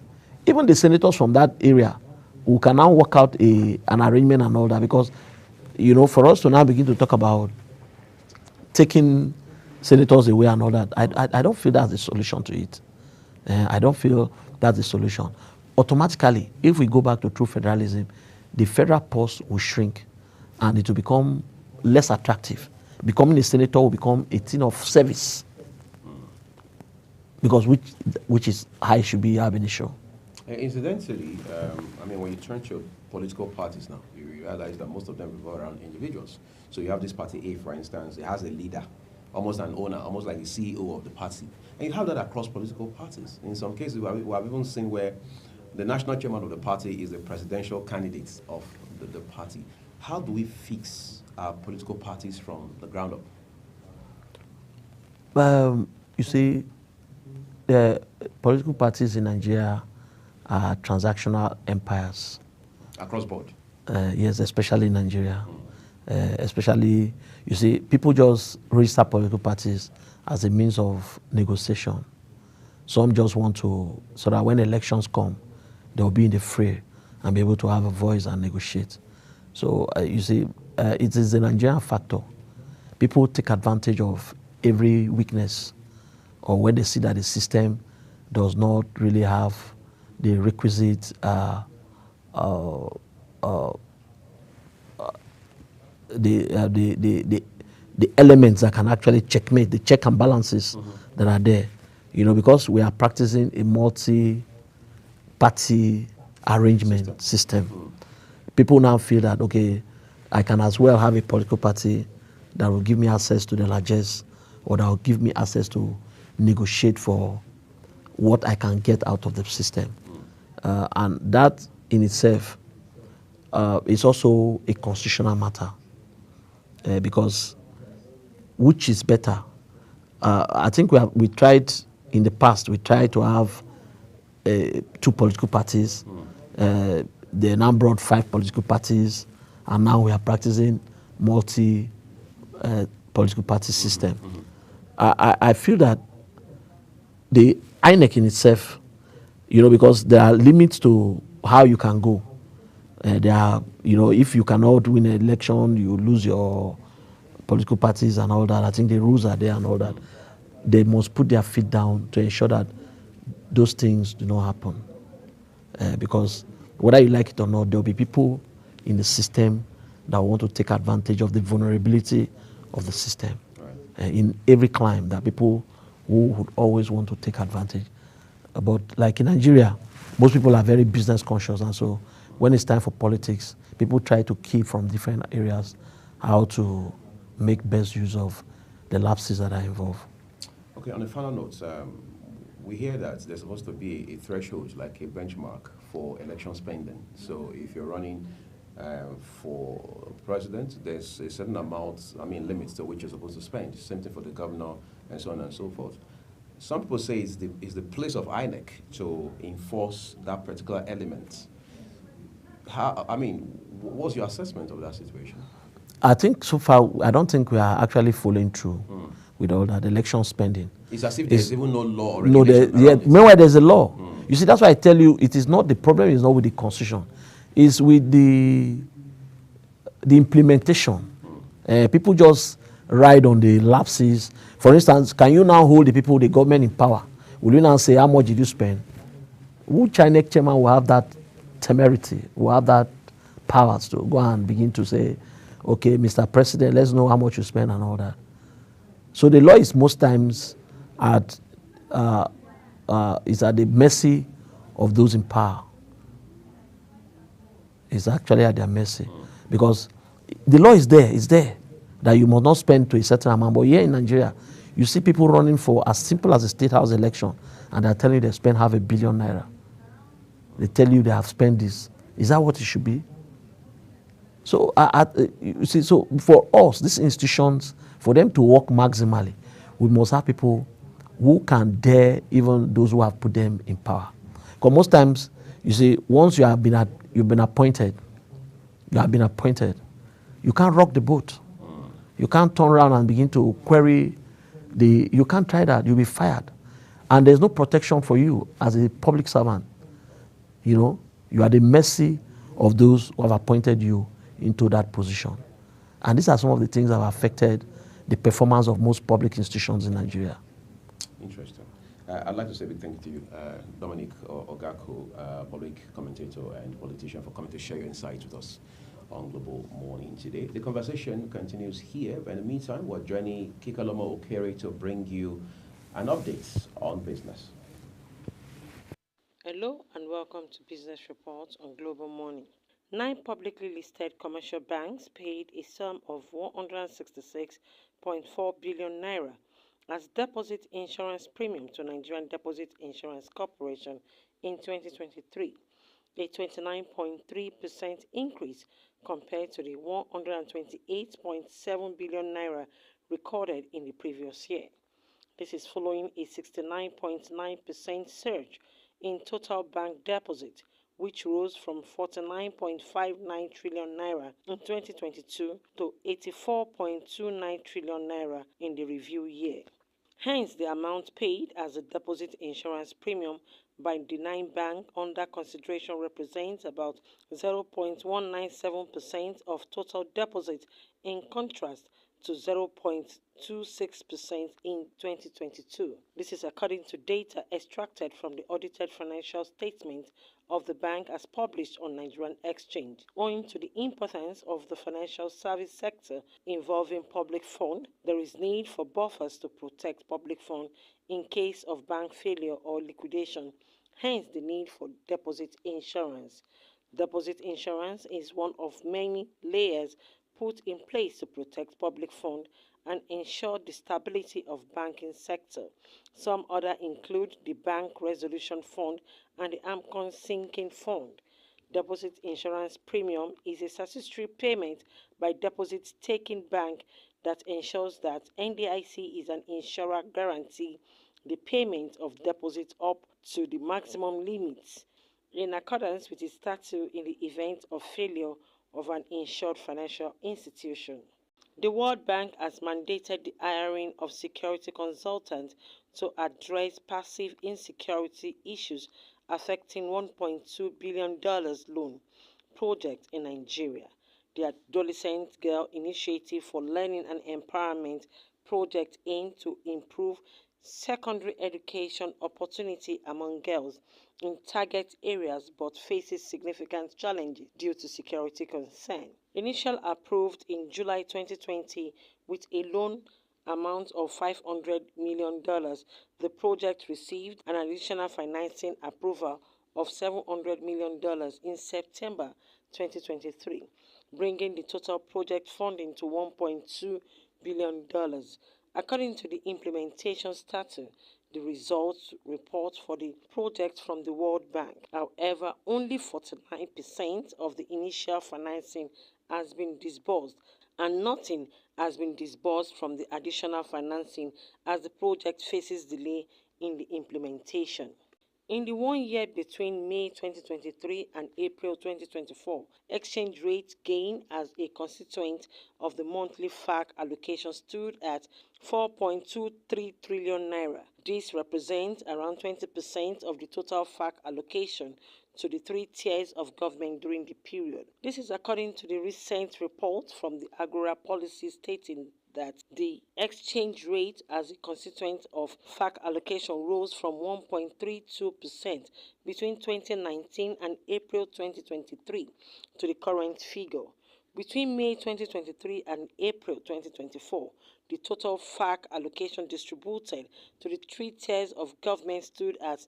Even the senators from that area who can now work out an arrangement and all that, because, for us to now begin to talk about taking senators away and all that, I don't feel that's the solution to it. I don't feel that's the solution. Automatically, if we go back to true federalism, the federal post will shrink and it will become less attractive. Becoming a senator will become a thing of service, because which is how it should be ab initio. Incidentally, when you turn to political parties now, you realize that most of them revolve around individuals. So you have this party A, for instance, it has a leader, almost an owner, almost like the CEO of the party. And you have that across political parties. In some cases, we have even seen where the national chairman of the party is the presidential candidate of the party. How do we fix our political parties from the ground up? You see, the political parties in Nigeria are transactional empires. Across board? Yes, especially in Nigeria. Especially, you see, people just register political parties as a means of negotiation. Some just want to, so that when elections come, they'll be in the fray and be able to have a voice and negotiate. So, you see, it is the Nigerian factor. People take advantage of every weakness, or when they see that the system does not really have the requisite the elements that can actually checkmate, the check and balances that are there. Because we are practicing a multi-party arrangement system. People now feel that, okay, I can as well have a political party that will give me access to the largesse, or that will give me access to negotiate for what I can get out of the system. And that in itself is also a constitutional matter, because which is better? I think we tried in the past, we tried to have 2 political parties. They now brought 5 political parties, and now we are practicing multi-political party system. I feel that the INEC in itself, because there are limits to how you can go. There are, if you cannot win an election, you lose your political parties and all that. I think the rules are there and all that. They must put their feet down to ensure that those things do not happen. Because whether you like it or not, there will be people in the system that want to take advantage of the vulnerability of the system. Right. In every climb, there are people who would always want to take advantage. But like in Nigeria, most people are very business conscious, and so when it's time for politics, people try to keep from different areas how to make best use of the lapses that are involved. Okay, on a final note, we hear that there's supposed to be a threshold, like a benchmark for election spending. So if you're running for president, there's a certain amount, limits to which you're supposed to spend. Same thing for the governor, and so on and so forth. Some people say it's the place of INEC to enforce that particular element. What's your assessment of that situation? I think so far, I don't think we are actually following through with all that election spending. It's as if there's even no law or regulation. Meanwhile, there's a law. You see, that's why I tell you, it is not, the problem is not with the constitution. It's with the implementation. People just ride on the lapses. For instance, can you now hold the people, the government in power? Will you now say, how much did you spend? Which INEC chairman will have that temerity, will have that powers to go and begin to say, okay, Mr. President, let's know how much you spend and all that. So the law is most times is at the mercy of those in power. It's actually at their mercy. Because the law is there, that you must not spend to a certain amount. But here in Nigeria, you see people running for as simple as a state house election, and they're telling you they spend $500 million. They tell you they have spent this. Is that what it should be? So, you see, so for us, these institutions, for them to work maximally, we must have people who can dare even those who have put them in power. Because most times, you see, once you've been appointed, you can't rock the boat. You can't turn around and begin to query you can't try that. You'll be fired. And there's no protection for you as a public servant. You are at the mercy of those who have appointed you into that position. And these are some of the things that have affected the performance of most public institutions in Nigeria. Interesting. I'd like to say a big thank you to you, Dominic Ogako, public commentator and politician, for coming to share your insights with us on Global Morning today. The conversation continues here, but in the meantime, we're joining Kikaloma Okere to bring you an update on business. Hello and welcome to Business Reports on Global Morning. 9 publicly listed commercial banks paid a sum of 166.4 billion naira as deposit insurance premium to Nigerian Deposit Insurance Corporation in 2023, a 29.3% increase compared to the 128.7 billion naira recorded in the previous year. This is following a 69.9% surge in total bank deposit, which rose from 49.59 trillion naira in 2022 to 84.29 trillion naira in the review year. Hence, the amount paid as a deposit insurance premium by the 9 banks under consideration represents about 0.197% of total deposit, in contrast to 0.26% in 2022. This is according to data extracted from the audited financial statement of the bank as published on Nigerian Exchange. Owing to the importance of the financial service sector involving public fund, there is need for buffers to protect public fund in case of bank failure or liquidation, hence the need for deposit insurance. Deposit insurance is one of many layers put in place to protect public fund and ensure the stability of banking sector. Some other include the Bank Resolution Fund and the AMCON Sinking Fund. Deposit insurance premium is a statutory payment by deposit-taking bank that ensures that NDIC is an insurer guarantee the payment of deposits up to the maximum limits in accordance with its statute in the event of failure of an insured financial institution. The World Bank has mandated the hiring of security consultants to address passive insecurity issues affecting $1.2 billion loan project in Nigeria. The Adolescent Girl Initiative for Learning and Empowerment project aimed to improve secondary education opportunity among girls in target areas but faces significant challenges due to security concern. Initially approved in July 2020 with a loan amount of $500 million, the project received an additional financing approval of $700 million in September 2023, bringing the total project funding to $1.2 billion. According to the implementation status, the results report for the project from the World Bank. However, only 49% of the initial financing has been disbursed, and nothing has been disbursed from the additional financing as the project faces delay in the implementation. In the 1 year between May 2023 and April 2024, exchange rate gain as a constituent of the monthly FAC allocation stood at 4.23 trillion naira. This represents around 20% of the total FAC allocation to the three tiers of government during the period. This is according to the recent report from the Agora policy stating that the exchange rate as a constituent of FAC allocation rose from 1.32% between 2019 and April 2023 to the current figure. Between May 2023 and April 2024, the total FAC allocation distributed to the three tiers of government stood at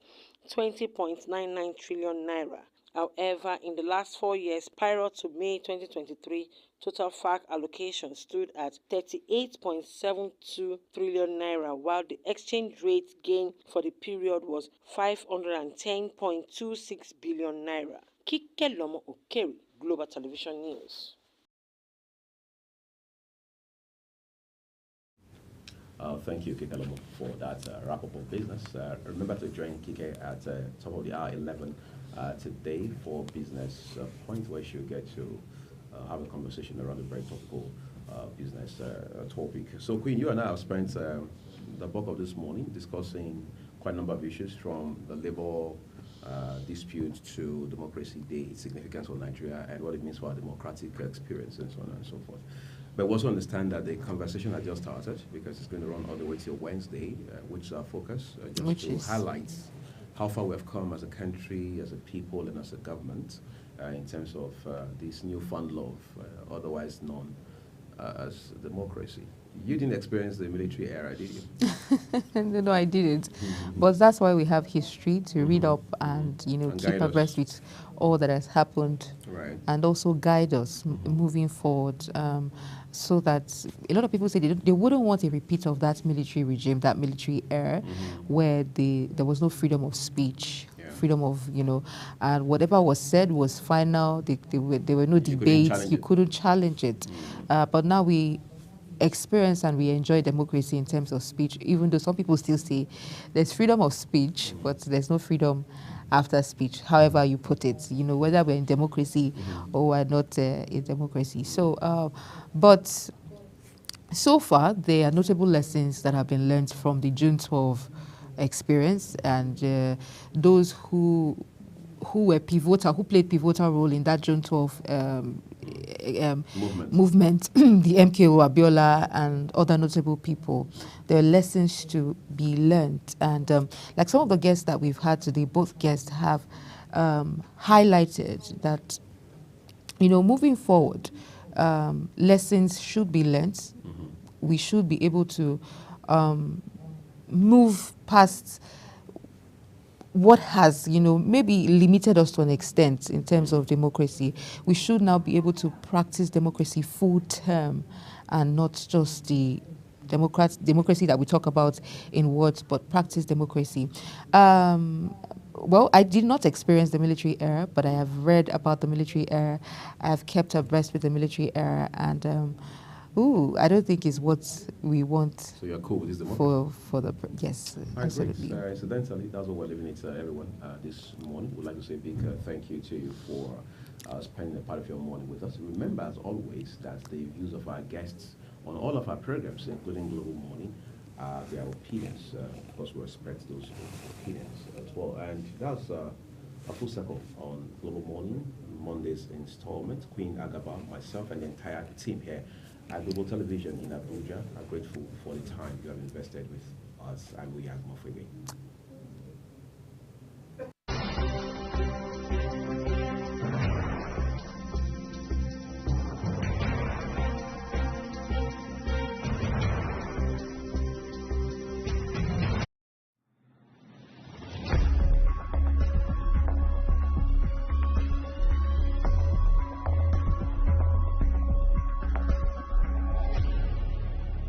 20.99 trillion naira. However, in the last 4 years prior to May 2023, total FAC allocation stood at 38.72 trillion naira, while the exchange rate gain for the period was 510.26 billion naira. Kike Lomo Okeri, Global Television News. Thank you, Kike Lomo, for that wrap-up of business. Remember to join Kike at top of the hour 11 today for Business Point, where she'll get to have a conversation around a very topical business topic. So, Queen, you and I have spent the bulk of this morning discussing quite a number of issues, from the labor dispute to Democracy Day, its significance for Nigeria, and what it means for our democratic experience, and so on and so forth. But we also understand that the conversation has just started, because it's going to run all the way till Wednesday, which is our focus, just to highlight how far we have come as a country, as a people, and as a government in terms of this newfound love, otherwise known as democracy. You didn't experience the military era, did you? No, I didn't. But that's why we have history to read up and, keep abreast with all that has happened, and also guide us moving forward. So that a lot of people say they wouldn't want a repeat of that military regime, that military era, where there was no freedom of speech, freedom of, and whatever was said was final. There were no debates. You couldn't challenge it. But now we experience and we enjoy democracy in terms of speech, even though some people still say there's freedom of speech, but there's no freedom after speech, however you put it, whether we're in democracy or we're not in democracy. So, but so far, there are notable lessons that have been learned from the June 12 experience, and those who were pivotal, who played pivotal role in that June 12 movement, the MKO, Abiola, and other notable people. There are lessons to be learned. And like some of the guests that we've had today, both guests have highlighted that, moving forward, lessons should be learned. We should be able to move past what has, maybe limited us to an extent in terms of democracy. We should now be able to practice democracy full term, and not just the democracy that we talk about in words, but practice democracy. Well, I did not experience the military era, but I have read about the military era. I have kept abreast with the military era, and I don't think it's what we want. So you're cool with this democracy? For the yes, absolutely. Incidentally, that's what we're leaving it to everyone this morning. We'd like to say a big thank you to you for spending a part of your morning with us. Remember, as always, that the views of our guests on all of our programs, including Global Morning, their opinions. Of course, we respect those opinions as well. And that's a full circle on Global Morning, Monday's installment. Queen Agaba, myself, and the entire team here at Global Television in Abuja are grateful for the time you have invested with us, and we are more free.